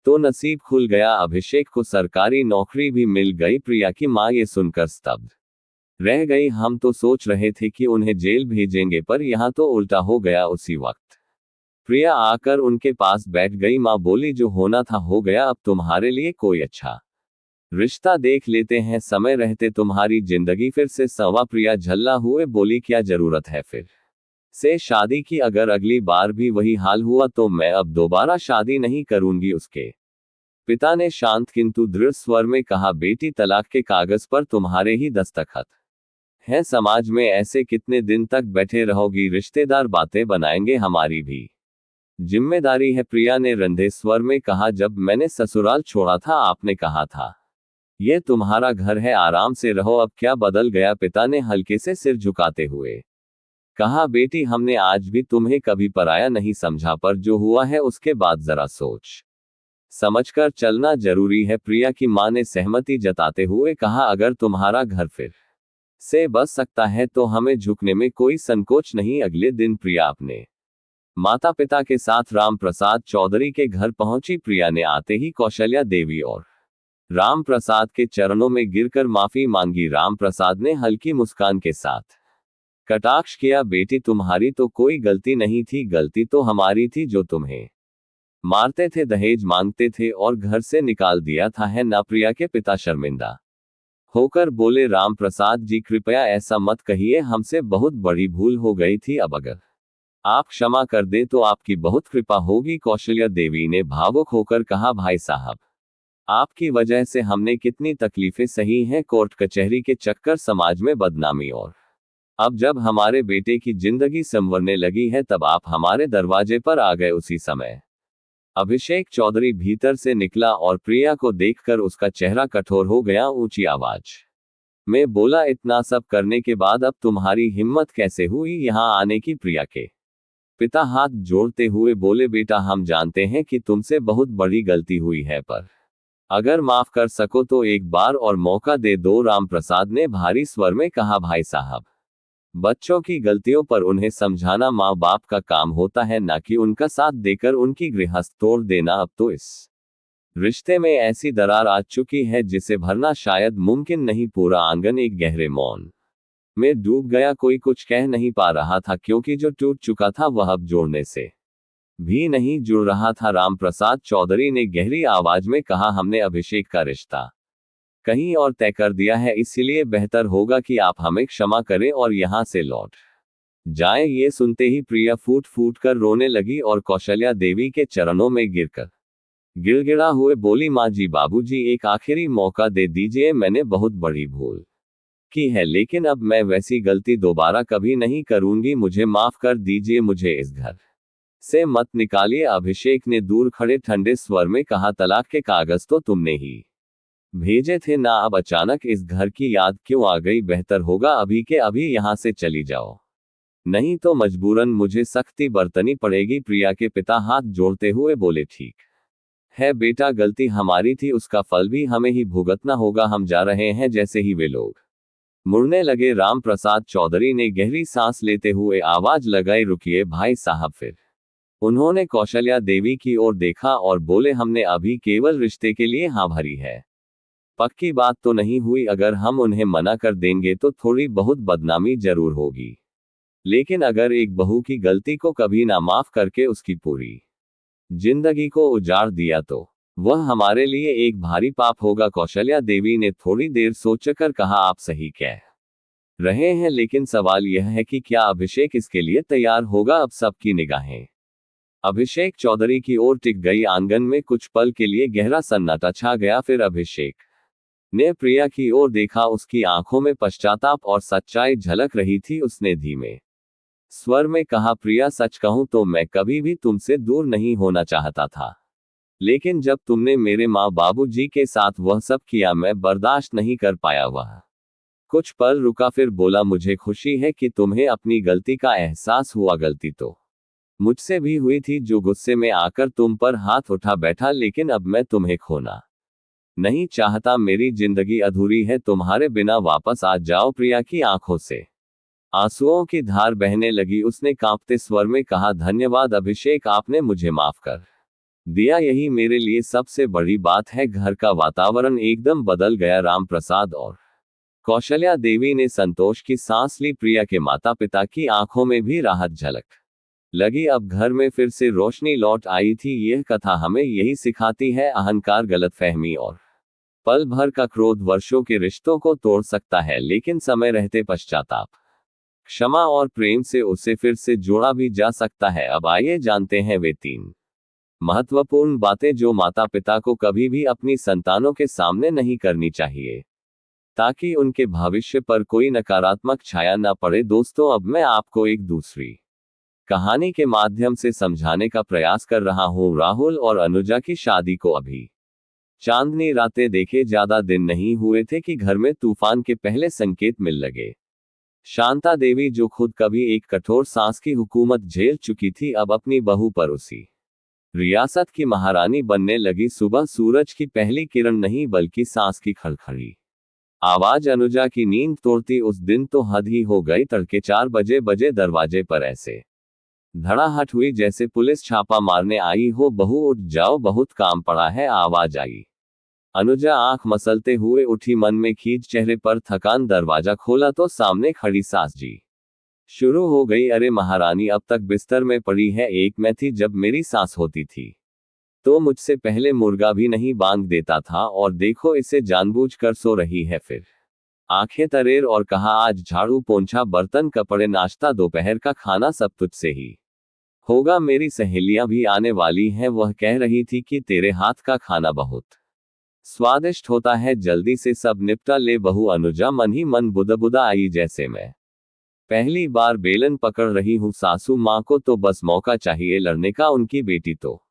तो नसीब खुल गया, अभिषेक को सरकारी नौकरी भी मिल गई। प्रिया की मां ये सुनकर स्तब्ध रह गई। हम तो सोच रहे थे कि उन्हें जेल भेजेंगे, पर यहाँ तो उल्टा हो गया। उसी वक्त प्रिया आकर उनके पास बैठ गई। मां बोली, जो होना था हो गया, अब तुम्हारे लिए कोई अच्छा रिश्ता देख लेते हैं, समय रहते तुम्हारी जिंदगी फिर से संवा। प्रिया झल्ला हुए बोली, क्या जरूरत है फिर से शादी की? अगर अगली बार भी वही हाल हुआ तो मैं अब दोबारा शादी नहीं करूंगी। उसके पिता ने शांत किंतु दृढ़ स्वर में कहा, बेटी, तलाक के कागज पर तुम्हारे ही दस्तखत हैं। समाज में ऐसे कितने दिन तक बैठे रहोगी? रिश्तेदार बातें बनाएंगे, हमारी भी जिम्मेदारी है। प्रिया ने रंधे स्वर में कहा, जब मैंने ससुराल छोड़ा था आपने कहा था ये तुम्हारा घर है, आराम से रहो, अब क्या बदल गया? पिता ने हल्के से सिर झुकाते हुए कहा, बेटी, हमने आज भी तुम्हें कभी पराया नहीं समझा, पर जो हुआ है उसके बाद जरा सोच समझकर चलना जरूरी है। प्रिया की मां ने सहमति जताते हुए कहा, अगर तुम्हारा घर फिर से बस सकता है तो हमें झुकने में कोई संकोच नहीं। अगले दिन प्रिया अपने माता पिता के साथ राम प्रसाद चौधरी के घर पहुंची। प्रिया ने आते ही कौशल्या देवी और राम प्रसाद के चरणों में गिरकर माफी मांगी। राम प्रसाद ने हल्की मुस्कान के साथ कटाक्ष किया, बेटी, तुम्हारी तो कोई गलती नहीं थी, गलती तो हमारी थी, जो तुम्हें मारते थे, दहेज मांगते थे और घर से निकाल दिया था, है ना? प्रिया के पिता शर्मिंदा होकर बोले, राम प्रसाद जी, कृपया ऐसा मत कहिए, हमसे बहुत बड़ी भूल हो गई थी, अब अगर आप क्षमा कर दें तो आपकी बहुत कृपा होगी। कौशल्या देवी ने भावुक होकर कहा, भाई साहब, आपकी वजह से हमने कितनी तकलीफें सही हैं, कोर्ट कचहरी के चक्कर, समाज में बदनामी, और अब जब हमारे बेटे की जिंदगी संवरने लगी है तब आप हमारे दरवाजे पर आ गए। उसी समय अभिषेक चौधरी भीतर से निकला और प्रिया को देखकर उसका चेहरा कठोर हो गया। ऊंची आवाज में बोला, इतना सब करने के बाद अब तुम्हारी हिम्मत कैसे हुई यहां आने की? प्रिया के पिता हाथ जोड़ते हुए बोले, बेटा, हम जानते हैं कि तुमसे बहुत बड़ी गलती हुई है, पर अगर माफ कर सको तो एक बार और मौका दे दो। राम प्रसाद ने भारी स्वर में कहा, भाई साहब, बच्चों की गलतियों पर उन्हें समझाना माँ बाप का काम होता है, ना कि उनका साथ देकर उनकी गृहस्थ तोड़ देना। अब तो इस रिश्ते में ऐसी दरार आ चुकी है जिसे भरना शायद मुमकिन नहीं। पूरा आंगन एक गहरे मौन में डूब गया। कोई कुछ कह नहीं पा रहा था, क्योंकि जो टूट चुका था वह अब जोड़ने से भी नहीं जुड़ रहा था। राम प्रसाद चौधरी ने गहरी आवाज में कहा, हमने अभिषेक का रिश्ता कहीं और तय कर दिया है, इसलिए बेहतर होगा कि आप हमें क्षमा करें और यहां से लौट जाएं। ये सुनते ही प्रिया फूट फूट कर रोने लगी और कौशल्या देवी के चरणों में गिरकर गिड़गिड़ा हुए बोली, माँ जी, बाबूजी, एक आखिरी मौका दे दीजिए, मैंने बहुत बड़ी भूल की है, लेकिन अब मैं वैसी गलती दोबारा कभी नहीं करूंगी, मुझे माफ कर दीजिए, मुझे इस घर से मत निकालिए। अभिषेक ने दूर खड़े ठंडे स्वर में कहा, तलाक के कागज तो तुमने ही भेजे थे ना, अब अचानक इस घर की याद क्यों आ गई? बेहतर होगा अभी के अभी यहां से चली जाओ, नहीं तो मजबूरन मुझे सख्ती बरतनी पड़ेगी। प्रिया के पिता हाथ जोड़ते हुए बोले, ठीक है बेटा, गलती हमारी थी, उसका फल भी हमें ही भुगतना होगा, हम जा रहे हैं। जैसे ही वे लोग मुड़ने लगे, राम प्रसाद चौधरी ने गहरी सांस लेते हुए आवाज लगाई, रुकिए भाई साहब। फिर उन्होंने कौशल्या देवी की ओर देखा और बोले, हमने अभी केवल रिश्ते के लिए हाँ भरी है, पक्की बात तो नहीं हुई। अगर हम उन्हें मना कर देंगे तो थोड़ी बहुत बदनामी जरूर होगी, लेकिन अगर एक बहू की गलती को कभी ना माफ करके उसकी पूरी जिंदगी को उजाड़ दिया तो वह हमारे लिए एक भारी पाप होगा। कौशल्या देवी ने थोड़ी देर सोचकर कहा, आप सही कह रहे हैं, लेकिन सवाल यह है कि क्या अभिषेक इसके लिए तैयार होगा? अब सबकी निगाहें अभिषेक चौधरी की ओर टिक गई। आंगन में कुछ पल के लिए गहरा सन्नाटा छा गया। फिर अभिषेक ने प्रिया की ओर देखा, उसकी आंखों में पश्चाताप और सच्चाई झलक रही थी। उसने धीमे स्वर में कहा, प्रिया, सच कहूं तो मैं कभी भी तुमसे दूर नहीं होना चाहता था, लेकिन जब तुमने मेरे माँ बाबूजी के साथ वह सब किया, मैं बर्दाश्त नहीं कर पाया। वह कुछ पल रुका, फिर बोला, मुझे खुशी है कि तुम्हें अपनी गलती का एहसास हुआ। गलती तो मुझसे भी हुई थी, जो गुस्से में आकर तुम पर हाथ उठा बैठा, लेकिन अब मैं तुम्हें खोना नहीं चाहता। मेरी जिंदगी अधूरी है तुम्हारे बिना, वापस आ जाओ। प्रिया की आंखों से आंसुओं की धार बहने लगी। उसने कांपते स्वर में कहा, धन्यवाद अभिषेक, आपने मुझे माफ कर दिया, यही मेरे लिए सबसे बड़ी बात है। घर का वातावरण एकदम बदल गया। रामप्रसाद और कौशल्या देवी ने संतोष की सांस ली। प्रिया के माता पिता की आंखों में भी राहत झलक लगी। अब घर में फिर से रोशनी लौट आई थी। यह कथा हमें यही सिखाती है, अहंकार, गलतफहमी और पल भर का क्रोध वर्षों के रिश्तों को तोड़ सकता है, लेकिन समय रहते पश्चाताप, क्षमा और प्रेम से उसे फिर से जोड़ा भी जा सकता है। अब आइए जानते हैं वे 3 महत्वपूर्ण बातें जो माता पिता को कभी भी अपनी संतानों के सामने नहीं करनी चाहिए, ताकि उनके भविष्य पर कोई नकारात्मक छाया न पड़े। दोस्तों, अब मैं आपको एक दूसरी कहानी के माध्यम से समझाने का प्रयास कर रहा हूं। राहुल और अनुजा की शादी को अभी चांदनी रातें देखे ज्यादा दिन नहीं हुए थे कि घर में तूफान के पहले संकेत मिल लगे। शांता देवी, जो खुद कभी एक कठोर सास की हुकूमत झेल चुकी थी, अब अपनी बहू पर उसी रियासत की महारानी बनने लगी। सुबह सूरज की पहली किरण नहीं, बल्कि सांस की खड़खड़ी आवाज अनुजा की नींद तोड़ती। उस दिन तो हद ही हो गई। तड़के 4 बजे दरवाजे पर ऐसे धड़ाहट हुई जैसे पुलिस छापा मारने आई हो। बहू, उठ जाओ, बहुत काम पड़ा है, आवाज आई। अनुजा आंख मसलते हुए उठी, मन में खींच, चेहरे पर थकान। दरवाजा खोला तो सामने खड़ी सास जी। शुरू हो गई, अरे महारानी, अब तक बिस्तर में पड़ी है। एक मैं थी जब मेरी सास होती थी तो मुझसे पहले मुर्गा भी नहीं बांध देता था, और देखो इसे जानबूझकर सो रही है। फिर आंखें तरेर और कहा, आज झाड़ू पोंछा, बर्तन, कपड़े, नाश्ता, दोपहर का खाना सब तुझसे ही होगा। मेरी सहेलियां भी आने वाली हैं, वह कह रही थी कि तेरे हाथ का खाना बहुत स्वादिष्ट होता है, जल्दी से सब निपटा ले। बहू अनुजा मन ही मन बुदबुदा आई, जैसे मैं पहली बार बेलन पकड़ रही हूं। सासू मां को तो बस मौका चाहिए लड़ने का। उनकी बेटी तो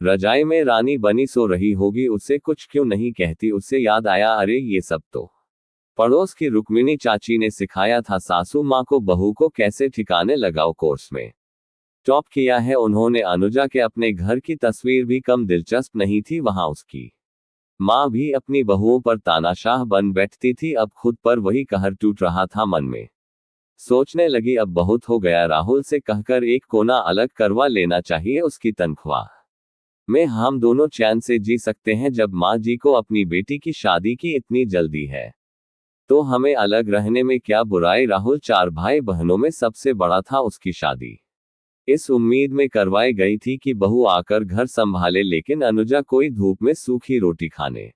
रजाई में रानी बनी सो रही होगी, उसे कुछ क्यों नहीं कहती। उसे याद आया, अरे ये सब तो पड़ोस की रुक्मिणी चाची ने सिखाया था सासू मां को बहू को कैसे ठिकाने लगाओ। कोर्स में टॉप किया है उन्होंने। अनुजा के अपने घर की तस्वीर भी कम दिलचस्प नहीं थी। वहां उसकी मां भी अपनी बहुओं पर तानाशाह बन बैठती थी। अब खुद पर वही कहर टूट रहा था। मन में सोचने लगी, अब बहुत हो गया, राहुल से कहकर एक कोना अलग करवा लेना चाहिए। उसकी तनख्वाह में हम दोनों चैन से जी सकते हैं। जब माँ जी को अपनी बेटी की शादी की इतनी जल्दी है, तो हमें अलग रहने में क्या बुराई। राहुल 4 भाई बहनों में सबसे बड़ा था। उसकी शादी इस उम्मीद में करवाई गई थी कि बहू आकर घर संभाले, लेकिन अनुजा कोई धूप में सूखी रोटी खाने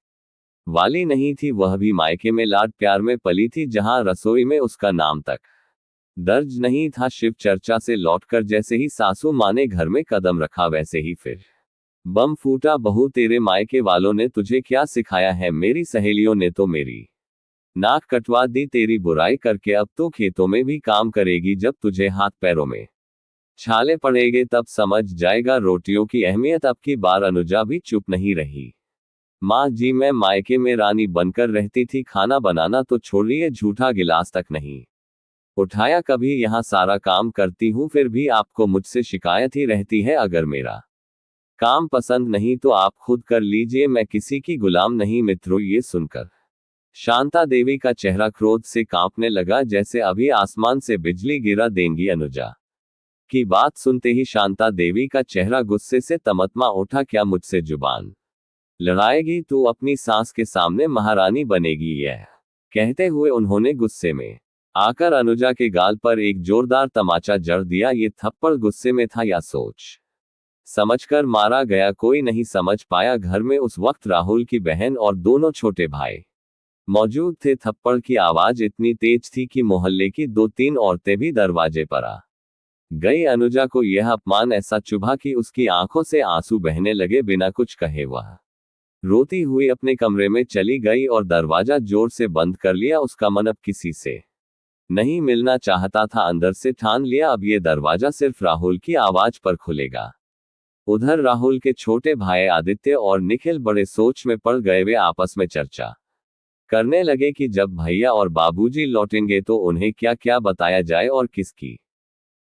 वाली नहीं थी। वह भी मायके में लाड प्यार में पली थी, जहां रसोई में उसका नाम तक दर्ज नहीं था। शिव चर्चा से लौटकर जैसे ही सासू मां ने घर में कदम रखा, वैसे ही फिर बम फूटा। बहू, तेरे मायके वालों ने तुझे क्या सिखाया है? मेरी सहेलियों ने तो मेरी नाक कटवा दी तेरी बुराई करके। अब तो खेतों में भी काम करेगी। जब तुझे हाथ पैरों में छाले पड़ेंगे तब समझ जाएगा रोटियों की अहमियत। अब की बार अनुजा भी चुप नहीं रही। माँ जी, मैं मायके में रानी बनकर रहती थी, खाना बनाना तो छोड़िए, झूठा गिलास तक नहीं उठाया कभी। यहाँ सारा काम करती हूँ, फिर भी आपको मुझसे शिकायत ही रहती है। अगर मेरा काम पसंद नहीं तो आप खुद कर लीजिए, मैं किसी की गुलाम नहीं। मित्रों, ये सुनकर शांता देवी का चेहरा क्रोध से कांपने लगा, जैसे अभी आसमान से बिजली गिरा देंगी। अनुजा की बात सुनते ही शांता देवी का चेहरा गुस्से से तमतमा उठा। क्या मुझसे जुबान लड़ाएगी तू? अपनी सास के सामने महारानी बनेगी? यह कहते हुए उन्होंने गुस्से में आकर अनुजा के गाल पर एक जोरदार तमाचा जड़ दिया। ये थप्पड़ गुस्से में था या सोच समझकर मारा गया, कोई नहीं समझ पाया। घर में उस वक्त राहुल की बहन और दोनों छोटे भाई मौजूद थे। थप्पड़ की आवाज इतनी तेज थी कि मोहल्ले की 2-3 औरतें भी दरवाजे पर आ गई। अनुजा को यह अपमान ऐसा चुभा कि उसकी आंखों से आंसू बहने लगे। बिना कुछ कहे वह रोती हुई अपने कमरे में चली गई और दरवाजा जोर से बंद कर लिया। उसका मन अब किसी से नहीं मिलना चाहता था। अंदर से ठान लिया, अब ये दरवाजा सिर्फ राहुल की आवाज पर खुलेगा। उधर राहुल के छोटे भाई आदित्य और निखिल बड़े सोच में पड़ गए। वे आपस में चर्चा करने लगे कि जब भैया और बाबूजी लौटेंगे तो उन्हें क्या क्या बताया जाए और किसकी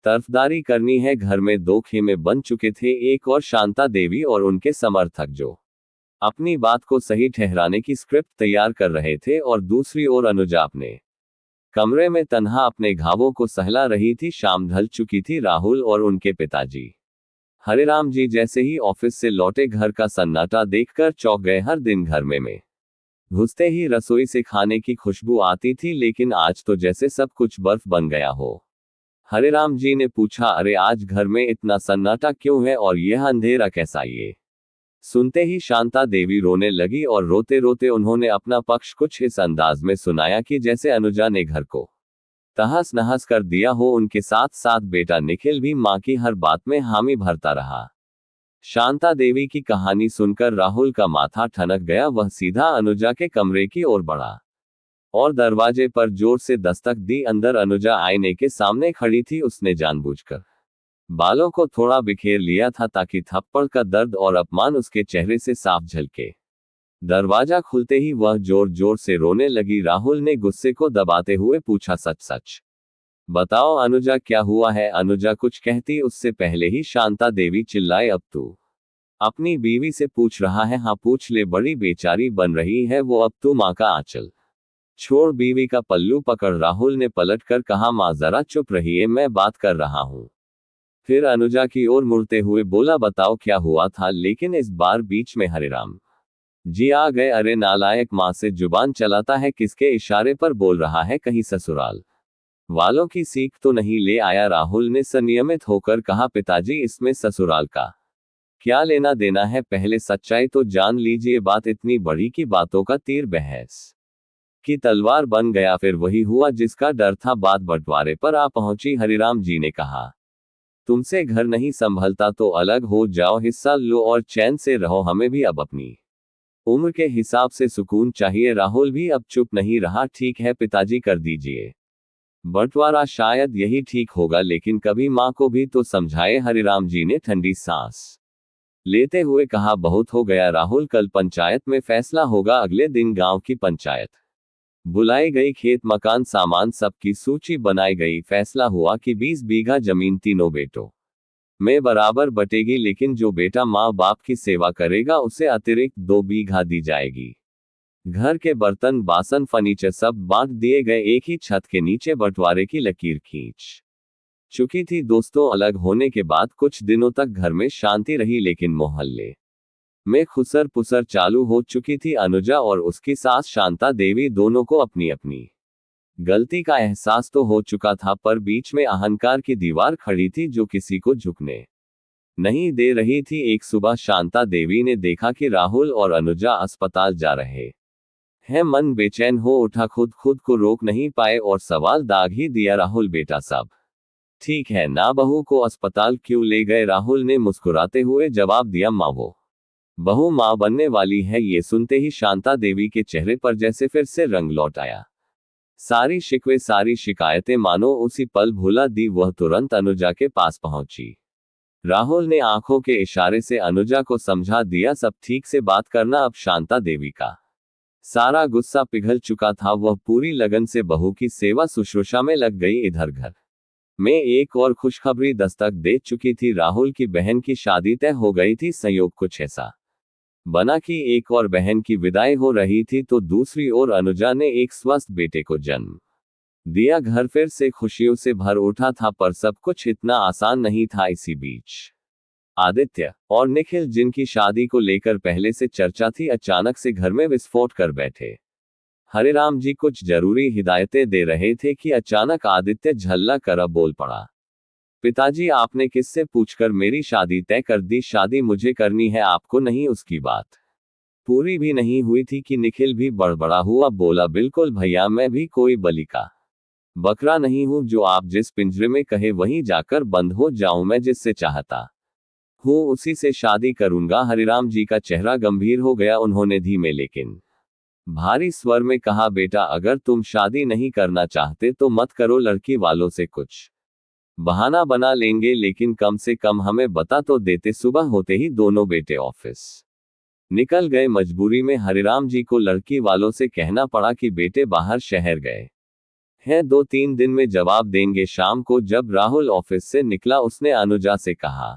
तरफदारी करनी है। घर में 2 खेमे बन चुके थे, एक और शांता देवी और उनके समर्थक जो अपनी बात को सही ठहराने की स्क्रिप्ट तैयार कर रहे थे, और दूसरी ओर अनुजा अपने कमरे में तन्हा अपने घावों को सहला रही थी। शाम ढल चुकी थी। राहुल और उनके पिताजी हरिराम जी जैसे ही ऑफिस से लौटे घर का सन्नाटा देखकर चौंक गए। हर दिन घर में घुसते ही रसोई से खाने की खुशबू आती थी, लेकिन आज तो जैसे सब कुछ बर्फ बन गया हो। हरिराम जी ने पूछा, अरे आज घर में इतना सन्नाटा क्यों है और यह अंधेरा कैसा? ये सुनते ही शांता देवी रोने लगी और रोते रोते उन्होंने अपना पक्ष कुछ इस अंदाज में सुनाया कि जैसे अनुजा ने घर को तहस नहस कर दिया हो। उनके साथ साथ बेटा निखिल भी मां की हर बात में हामी भरता रहा। शांता देवी की कहानी सुनकर राहुल का माथा ठनक गया। वह सीधा अनुजा के कमरे की ओर बढ़ा और दरवाजे पर जोर से दस्तक दी। अंदर अनुजा आईने के सामने खड़ी थी। उसने जानबूझकर बालों को थोड़ा बिखेर लिया था ताकि थप्पड़ का दर्द और अपमान उसके चेहरे से साफ झलके। दरवाजा खुलते ही वह जोर जोर से रोने लगी। राहुल ने गुस्से को दबाते हुए पूछा, सच सच बताओ अनुजा, क्या हुआ है? अनुजा कुछ कहती उससे पहले ही शांता देवी चिल्लाए, अब तू अपनी बीवी से पूछ रहा है? हाँ पूछ ले, बड़ी बेचारी बन रही है वो। अब तू माँ का आंचल छोड़, बीवी का पल्लू पकड़। राहुल ने पलटकर कहा, माँ जरा चुप रहिए, मैं बात कर रहा हूँ। फिर अनुजा की ओर मुड़ते हुए बोला, बताओ क्या हुआ था? लेकिन इस बार बीच में हरिराम जी आ गए। अरे नालायक, माँ से जुबान चलाता है, किसके इशारे पर बोल रहा है? कहीं ससुराल वालों की सीख तो नहीं ले आया? राहुल ने संयमित होकर कहा, पिताजी इसमें ससुराल का क्या लेना देना है? पहले सच्चाई तो जान लीजिए। बात इतनी बड़ी कि बातों का तीर बहस की तलवार बन गया। फिर वही हुआ जिसका डर था, बात बंटवारे पर आ पहुंची। हरिराम जी ने कहा, तुमसे घर नहीं संभलता तो अलग हो जाओ, हिस्सा लो और चैन से रहो। हमें भी अब अपनी उम्र के हिसाब से सुकून चाहिए। राहुल भी अब चुप नहीं रहा। ठीक है पिताजी, कर दीजिए बंटवारा, शायद यही ठीक होगा, लेकिन कभी माँ को भी तो समझाए। हरिराम जी ने ठंडी सांस लेते हुए कहा, बहुत हो गया राहुल, कल पंचायत में फैसला होगा। अगले दिन गांव की पंचायत बुलाई गई। खेत मकान सामान सबकी सूची बनाई गई। फैसला हुआ कि 20 बीघा जमीन तीनों बेटों में बराबर बटेगी, लेकिन जो बेटा माँ बाप की सेवा करेगा उसे अतिरिक्त 2 बीघा दी जाएगी। घर के बर्तन बासन फर्नीचर सब बांट दिए गए। एक ही छत के नीचे बंटवारे की लकीर खींच चुकी थी। दोस्तों अलग होने के बाद कुछ दिनों तक घर में शांति रही, लेकिन मोहल्ले में खुसर पुसर चालू हो चुकी थी। अनुजा और उसकी सास शांता देवी दोनों को अपनी अपनी गलती का एहसास तो हो चुका था, पर बीच में अहंकार की दीवार खड़ी थी जो किसी को झुकने नहीं दे रही थी। एक सुबह शांता देवी ने देखा कि राहुल और अनुजा अस्पताल जा रहे हैं। मन बेचैन हो उठा, खुद को रोक नहीं पाए और सवाल दाग ही दिया, राहुल बेटा सब ठीक है ना? बहू को अस्पताल क्यों ले गए? राहुल ने मुस्कुराते हुए जवाब दिया, माँ वो बहू माँ बनने वाली है। ये सुनते ही शांता देवी के चेहरे पर जैसे फिर से रंग लौट आया। सारी शिकवे सारी शिकायतें मानो उसी पल भुला दी। वह तुरंत अनुजा के पास पहुंची। राहुल ने आंखों के इशारे से अनुजा को समझा दिया, सब ठीक से बात करना। अब शांता देवी का सारा गुस्सा पिघल चुका था। वह पूरी लगन से बहू की सेवा शुश्रूषा में लग गई। इधर घर में एक और खुशखबरी दस्तक दे चुकी थी। राहुल की बहन की शादी तय हो गई थी। संयोग कुछ ऐसा बना कि एक और बहन की विदाई हो रही थी तो दूसरी ओर अनुजा ने एक स्वस्थ बेटे को जन्म दिया। घर फिर से खुशियों से भर उठा था, पर सब कुछ इतना आसान नहीं था। इसी बीच आदित्य और निखिल, जिनकी शादी को लेकर पहले से चर्चा थी, अचानक से घर में विस्फोट कर बैठे। हरिराम जी कुछ जरूरी हिदायतें दे रहे थे कि अचानक आदित्य झल्ला कर बोल पड़ा, पिताजी आपने किससे पूछकर मेरी शादी तय कर दी? शादी मुझे करनी है, आपको नहीं। उसकी बात पूरी भी नहीं हुई थी कि निखिल भी बड़बड़ा हुआ बोला, बिल्कुल भैया, मैं भी कोई बलि का बकरा नहीं हूं जो आप जिस पिंजरे में कहे वहीं जाकर बंद हो जाऊं। मैं जिससे चाहता हूं उसी से शादी करूंगा। हरिराम जी का चेहरा गंभीर हो गया। उन्होंने धीमे लेकिन भारी स्वर में कहा, बेटा अगर तुम शादी नहीं करना चाहते तो मत करो। लड़की वालों से कुछ बहाना बना लेंगे, लेकिन कम से कम हमें बता तो देते। सुबह होते ही दोनों बेटे ऑफिस निकल गए। मजबूरी में हरिराम जी को लड़की वालों से कहना पड़ा कि बेटे बाहर शहर गए हैं, 2-3 दिन में जवाब देंगे। शाम को जब राहुल ऑफिस से निकला उसने अनुजा से कहा,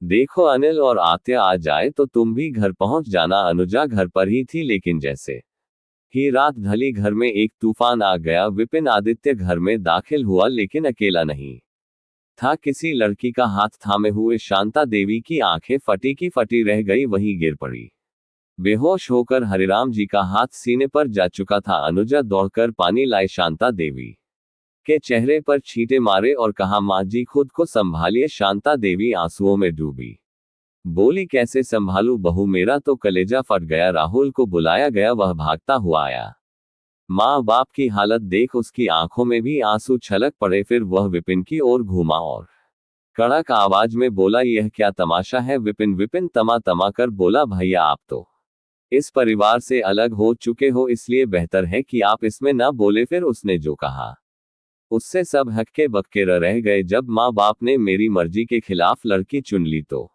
देखो अनिल और आत्या आ जाए तो तुम भी घर पहुंच जाना। अनुजा घर पर ही थी, लेकिन जैसे ही रात ढली घर में एक तूफान आ गया। विपिन आदित्य घर में दाखिल हुआ लेकिन अकेला नहीं था। किसी लड़की का हाथ थामे हुए शांता देवी की आंखें फटी की फटी रह गई, वहीं गिर पड़ी। बेहोश होकर हरिराम जी का हाथ सीने पर जा चुका था। अनुजा दौड़कर पानी लाई, शांता देवी के चेहरे पर छींटे मारे और कहा, माँ जी खुद को संभालिए। शांता देवी आंसुओं में डूबी, बोली, कैसे संभालूं बहू, मेरा तो कलेजा फट गया। राहुल को बुलाया गया, वह भागता हुआ आया। माँ बाप की हालत देख उसकी आंखों में भी आंसू छलक पड़े। फिर वह विपिन की ओर घूमा और कड़क आवाज में बोला, यह क्या तमाशा है। विपिन तमा तमा कर बोला, भैया आप तो इस परिवार से अलग हो चुके हो, इसलिए बेहतर है कि आप इसमें ना बोले। फिर उसने जो कहा उससे सब हक्के बक्के रह गए। जब माँ बाप ने मेरी मर्जी के खिलाफ लड़की चुन ली तो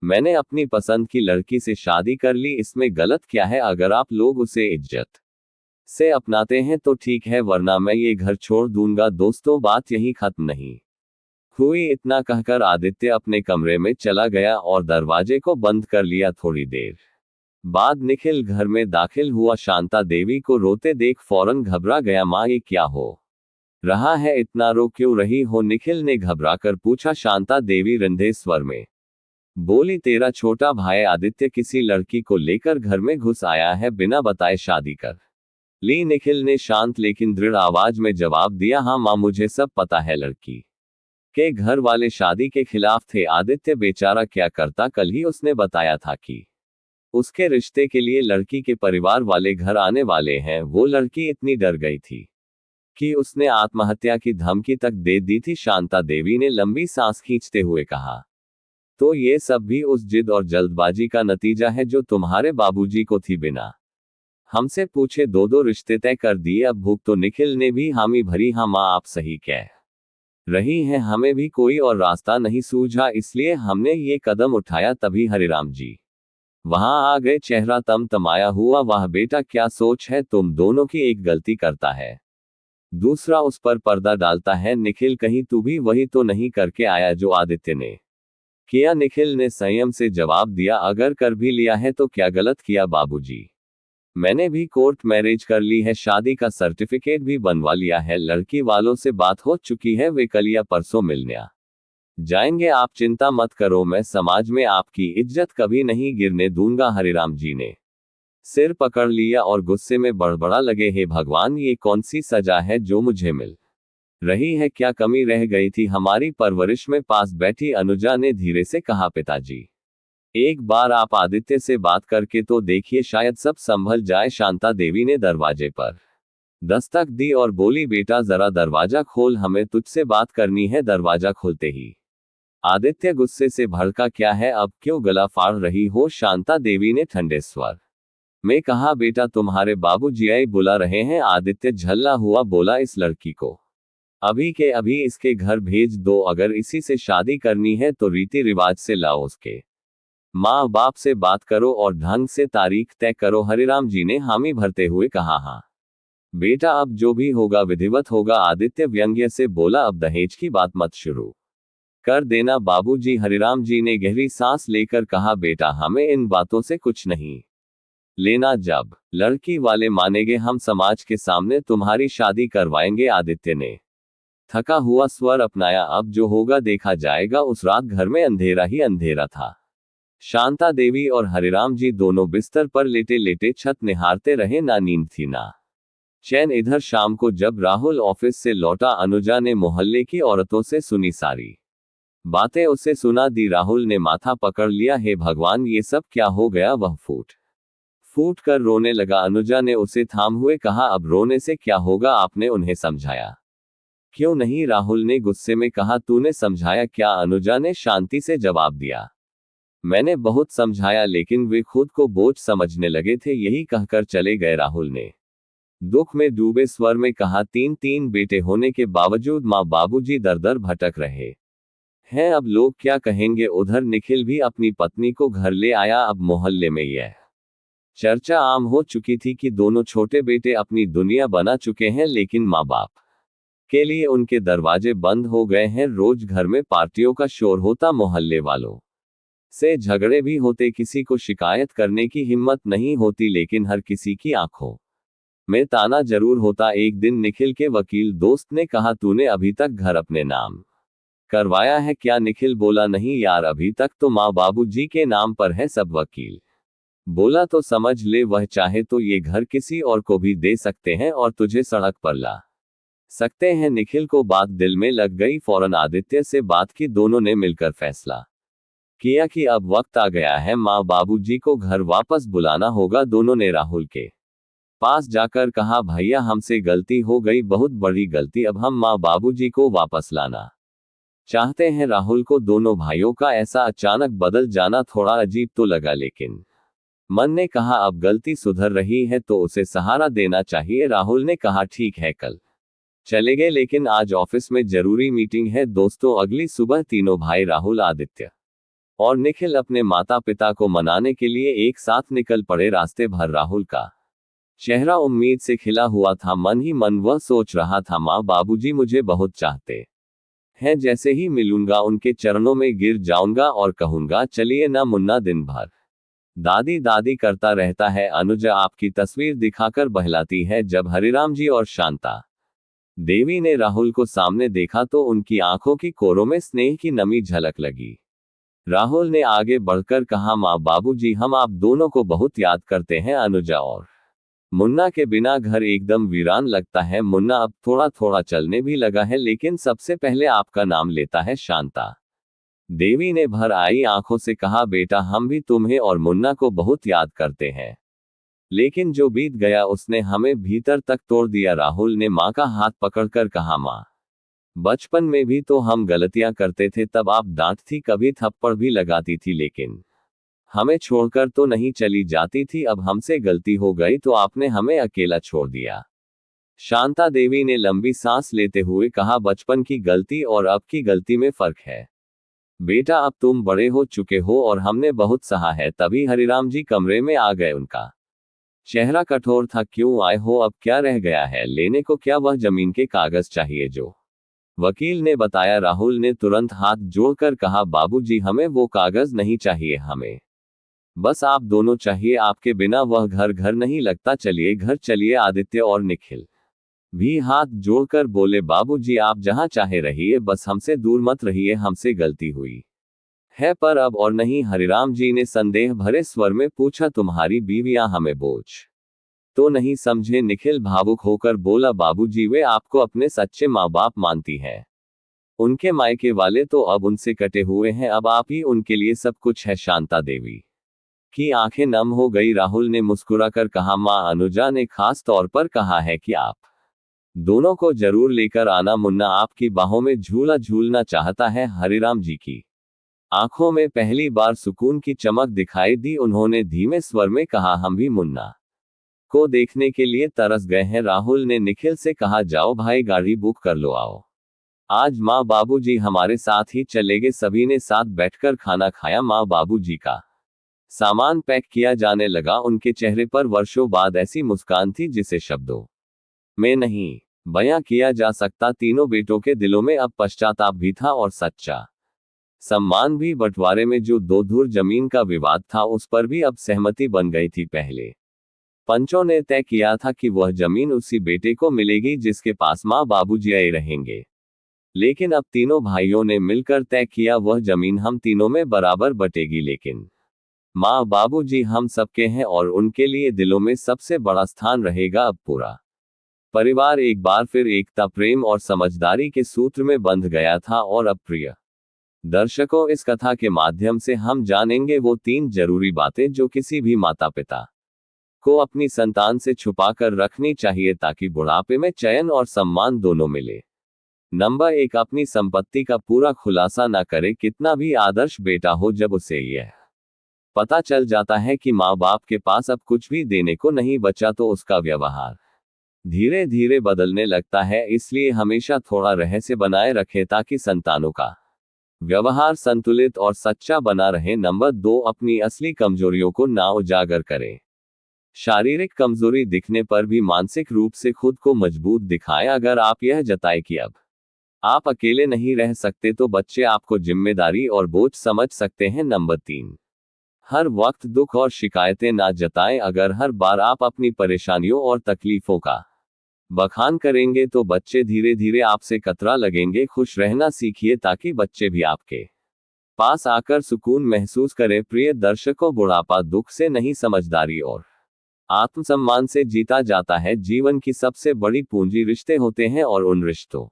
मैंने अपनी पसंद की लड़की से शादी कर ली। इसमें गलत क्या है? अगर आप लोग उसे इज्जत से अपनाते हैं तो ठीक है, वरना मैं ये घर छोड़ दूंगा। दोस्तों, बात यहीं खत्म नहीं हुई। इतना कहकर आदित्य अपने कमरे में चला गया और दरवाजे को बंद कर लिया। थोड़ी देर बाद निखिल घर में दाखिल हुआ। शांता देवी को रोते देख फौरन घबरा गया। माँ, ये क्या हो रहा है, इतना रो क्यों रही हो? निखिल ने घबराकर पूछा। शांता देवी रंधे स्वर में बोली, तेरा छोटा भाई आदित्य किसी लड़की को लेकर घर में घुस आया है, बिना बताए शादी कर ली। निखिल ने शांत लेकिन दृढ़ आवाज में जवाब दिया, हाँ माँ, मुझे सब पता है। लड़की के घर वाले शादी के खिलाफ थे। आदित्य बेचारा क्या करता, कल ही उसने बताया था कि उसके रिश्ते के लिए लड़की के परिवार वाले घर आने वाले हैं। वो लड़की इतनी डर गई थी कि उसने आत्महत्या की धमकी तक दे दी थी। शांता देवी ने लंबी सांस खींचते हुए कहा, तो ये सब भी उस जिद और जल्दबाजी का नतीजा है जो तुम्हारे बाबूजी को थी। बिना हमसे पूछे दो दो रिश्ते तय कर दिए। अब भूख तो निखिल ने भी हामी भरी। हाँ माँ, आप सही कह रही हैं, हमें भी कोई और रास्ता नहीं सूझा, इसलिए हमने ये कदम उठाया। तभी हरिराम जी वहां आ गए। चेहरा तमतमाया हुआ, वाह बेटा, क्या सोच है तुम दोनों की। एक गलती करता है, दूसरा उस पर पर्दा डालता है। निखिल, कहीं तू भी वही तो नहीं करके आया जो आदित्य ने किया? निखिल ने संयम से जवाब दिया, अगर कर भी लिया है तो क्या गलत किया बाबूजी? मैंने भी कोर्ट मैरिज कर ली है, शादी का सर्टिफिकेट भी बनवा लिया है। लड़की वालों से बात हो चुकी है, वे कल या परसों मिलने आ जाएंगे। आप चिंता मत करो, मैं समाज में आपकी इज्जत कभी नहीं गिरने दूंगा। हरिराम जी ने सिर पकड़ लिया और गुस्से में बड़बड़ा लगे, हे भगवान, ये कौन सी सजा है जो मुझे मिल रही है? क्या कमी रह गई थी हमारी परवरिश में? पास बैठी अनुजा ने धीरे से कहा, पिताजी, एक बार आप आदित्य से बात करके तो देखिए, शायद सब संभल जाए। शांता देवी ने दरवाजे पर दस्तक दी और बोली, बेटा जरा दरवाजा खोल, हमें तुझसे बात करनी है। दरवाजा खुलते ही आदित्य गुस्से से भड़का, क्या है, अब क्यों गला फाड़ रही हो? शांता देवी ने ठंडे स्वर में कहा, बेटा तुम्हारे बाबूजी आई बुला रहे हैं। आदित्य झल्ला हुआ बोला, इस लड़की को अभी के अभी इसके घर भेज दो। अगर इसी से शादी करनी है तो रीति रिवाज से लाओ, उसके माँ बाप से बात करो और ढंग से तारीख तय करो। हरिराम जी ने हामी भरते हुए कहा, हाँ बेटा, अब जो भी होगा विधिवत होगा। आदित्य व्यंग्य से बोला, अब दहेज की बात मत शुरू कर देना बाबूजी। हरिराम जी ने गहरी सांस लेकर कहा, बेटा हमें इन बातों से कुछ नहीं लेना। जब लड़की वाले मानेंगे हम समाज के सामने तुम्हारी शादी करवाएंगे। आदित्य ने थका हुआ स्वर अपनाया, अब जो होगा देखा जाएगा। उस रात घर में अंधेरा ही अंधेरा था। शांता देवी और हरिराम जी दोनों बिस्तर पर लेटे लेटे छत निहारते रहे, ना नींद थी ना चैन। इधर शाम को जब राहुल ऑफिस से लौटा, अनुजा ने मोहल्ले की औरतों से सुनी सारी बातें उसे सुना दी। राहुल ने माथा पकड़ लिया, हे भगवान, ये सब क्या हो गया? वह फूट फूट कर रोने लगा। अनुजा ने उसे थाम हुए कहा, अब रोने से क्या होगा? आपने उन्हें समझाया क्यों नहीं? राहुल ने गुस्से में कहा, तूने समझाया क्या? अनुजा ने शांति से जवाब दिया, मैंने बहुत समझाया लेकिन वे खुद को बोझ समझने लगे थे। यही कहकर चले गए। राहुल ने दुख में डूबे स्वर में कहा, तीन तीन बेटे होने के बावजूद माँ बाबूजी दर दर भटक रहे हैं, अब लोग क्या कहेंगे? उधर निखिल भी अपनी पत्नी को घर ले आया। अब मोहल्ले में यह चर्चा आम हो चुकी थी कि दोनों छोटे बेटे अपनी दुनिया बना चुके हैं, लेकिन माँ बाप के लिए उनके दरवाजे बंद हो गए हैं। रोज घर में पार्टियों का शोर होता, मोहल्ले वालों से झगड़े भी होते, किसी को शिकायत करने की हिम्मत नहीं होती, लेकिन हर किसी की आंखों में ताना जरूर होता। एक दिन निखिल के वकील दोस्त ने कहा, तूने अभी तक घर अपने नाम करवाया है क्या? निखिल बोला, नहीं यार, अभी तक तो माँ बाबूजी के नाम पर है सब। वकील बोला, तो समझ ले, वह चाहे तो ये घर किसी और को भी दे सकते हैं और तुझे सड़क पर ला सकते हैं। निखिल को बात दिल में लग गई। फौरन आदित्य से बात की। दोनों ने मिलकर फैसला किया कि अब वक्त आ गया है, माँ बाबूजी को घर वापस बुलाना होगा। दोनों ने राहुल के पास जाकर कहा, भैया हमसे गलती हो गई, बहुत बड़ी गलती। अब हम माँ बाबूजी को वापस लाना चाहते हैं। राहुल को दोनों भाइयों का ऐसा अचानक बदल जाना थोड़ा अजीब तो लगा, लेकिन मन ने कहा अब गलती सुधर रही है तो उसे सहारा देना चाहिए। राहुल ने कहा, ठीक है, कल चलेंगे, लेकिन आज ऑफिस में जरूरी मीटिंग है। दोस्तों, अगली सुबह तीनों भाई राहुल, आदित्य और निखिल अपने माता पिता को मनाने के लिए एक साथ निकल पड़े। रास्ते भर राहुल का चेहरा उम्मीद से खिला हुआ था। मन ही मन वह सोच रहा था, माँ बाबूजी मुझे बहुत चाहते हैं, जैसे ही मिलूंगा उनके चरणों में गिर जाऊंगा और कहूंगा, चलिए ना मुन्ना, दिन भर दादी दादी करता रहता है। अनुजा आपकी तस्वीर दिखाकर बहलाती है। जब हरिराम जी और शांता देवी ने राहुल को सामने देखा तो उनकी आंखों की कोरों में स्नेह की नमी झलक लगी। राहुल ने आगे बढ़कर कहा, माँ बाबूजी, हम आप दोनों को बहुत याद करते हैं। अनुजा और मुन्ना के बिना घर एकदम वीरान लगता है। मुन्ना अब थोड़ा थोड़ा चलने भी लगा है, लेकिन सबसे पहले आपका नाम लेता है। शांता देवी ने भर आई आंखों से कहा, बेटा, हम भी तुम्हें और मुन्ना को बहुत याद करते हैं, लेकिन जो बीत गया उसने हमें भीतर तक तोड़ दिया। राहुल ने मां का हाथ पकड़कर कहा, मां, बचपन में भी तो हम गलतियां करते थे, तब आप डांटती, कभी थप्पड़ भी लगाती थी, लेकिन हमें छोड़कर तो नहीं चली जाती थी। अब हमसे गलती हो गई तो आपने हमें अकेला छोड़ दिया। शांता देवी ने लंबी सांस लेते हुए कहा, बचपन की गलती और अब की गलती में फर्क है बेटा। अब तुम बड़े हो चुके हो और हमने बहुत सहा है। तभी हरिराम जी कमरे में आ गए। उनका चेहरा कठोर था। क्यों आए हो? अब क्या रह गया है लेने को? क्या वह जमीन के कागज चाहिए जो वकील ने बताया? राहुल ने तुरंत हाथ जोड़कर कहा, बाबूजी, हमें वो कागज नहीं चाहिए, हमें बस आप दोनों चाहिए। आपके बिना वह घर घर नहीं लगता। चलिए घर चलिए। आदित्य और निखिल भी हाथ जोड़कर बोले, बाबूजी, आप जहां चाहे रहिए, बस हमसे दूर मत रहिए। हमसे गलती हुई है पर अब और नहीं। हरिराम जी ने संदेह भरे स्वर में पूछा, तुम्हारी बीवियां हमें बोझ तो नहीं समझे? निखिल भावुक होकर बोला, बाबूजी, वे आपको अपने सच्चे माँ बाप मानती हैं। उनके मायके वाले तो अब उनसे कटे हुए हैं। अब आप ही उनके लिए सब कुछ है। शांता देवी की आंखें नम हो गई। राहुल ने मुस्कुराकर कहा, माँ, अनुजा ने खास तौर पर कहा है कि आप दोनों को जरूर लेकर आना। मुन्ना आपकी बाहों में झूला झूलना चाहता है। हरिराम जी की आंखों में पहली बार सुकून की चमक दिखाई दी। उन्होंने धीमे स्वर में कहा, हम भी मुन्ना को देखने के लिए तरस गए हैं। राहुल ने निखिल से कहा, जाओ भाई, गाड़ी बुक कर लो, आओ। आज माँ बाबूजी हमारे साथ ही चलेंगे। सभी ने साथ बैठकर खाना खाया। माँ बाबूजी का सामान पैक किया जाने लगा। उनके चेहरे पर वर्षों बाद ऐसी मुस्कान थी जिसे शब्दों में नहीं बयां किया जा सकता। तीनों बेटों के दिलों में अब पश्चाताप भी था और सच्चा सम्मान भी। बंटवारे में जो 2 धुर जमीन का विवाद था, उस पर भी अब सहमति बन गई थी। पहले पंचों ने तय किया था कि वह जमीन उसी बेटे को मिलेगी जिसके पास माँ बाबूजी आए रहेंगे, लेकिन अब तीनों भाइयों ने मिलकर तय किया, वह जमीन हम तीनों में बराबर बटेगी। लेकिन माँ बाबूजी हम सबके हैं और उनके लिए दिलों में सबसे बड़ा स्थान रहेगा। अब पूरा परिवार एक बार फिर एकता, प्रेम और समझदारी के सूत्र में बंध गया था। और अब प्रिय दर्शकों, इस कथा के माध्यम से हम जानेंगे वो 3 जरूरी बातें जो किसी भी माता पिता को अपनी संतान से छुपा कर रखनी चाहिए, ताकि बुढ़ापे में चयन और सम्मान दोनों मिले। नंबर 1, अपनी संपत्ति का पूरा खुलासा न करे। कितना भी आदर्श बेटा हो, जब उसे यह पता चल जाता है कि माँ बाप के पास अब कुछ भी देने को नहीं बचा, तो उसका व्यवहार धीरे धीरे बदलने लगता है। इसलिए हमेशा थोड़ा रहस्य बनाए रखें ताकि संतानों का व्यवहार संतुलित और सच्चा बना रहे। नंबर 2, अपनी असली कमजोरियों को ना उजागर करें। शारीरिक कमजोरी दिखने पर भी मानसिक रूप से खुद को मजबूत दिखाएं। अगर आप यह जताए कि अब आप अकेले नहीं रह सकते, तो बच्चे आपको जिम्मेदारी और बोझ समझ सकते हैं। नंबर 3, हर वक्त दुख और शिकायतें ना जताएं। अगर हर बार आप अपनी परेशानियों और तकलीफों का बखान करेंगे तो बच्चे धीरे धीरे आपसे कतरा लगेंगे। खुश रहना सीखिए ताकि बच्चे भी आपके पास आकर सुकून महसूस करें। प्रिय दर्शकों, बुढ़ापा दुख से नहीं, समझदारी और आत्मसम्मान से जीता जाता है। जीवन की सबसे बड़ी पूंजी रिश्ते होते हैं और उन रिश्तों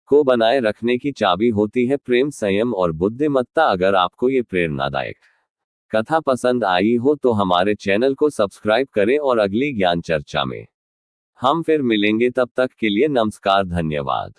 को बनाए रखने की चाबी होती है प्रेम, संयम और बुद्धिमत्ता। अगर आपको ये प्रेरणादायक कथा पसंद आई हो तो हमारे चैनल को सब्सक्राइब करें और अगली ज्ञान चर्चा में हम फिर मिलेंगे। तब तक के लिए नमस्कार, धन्यवाद।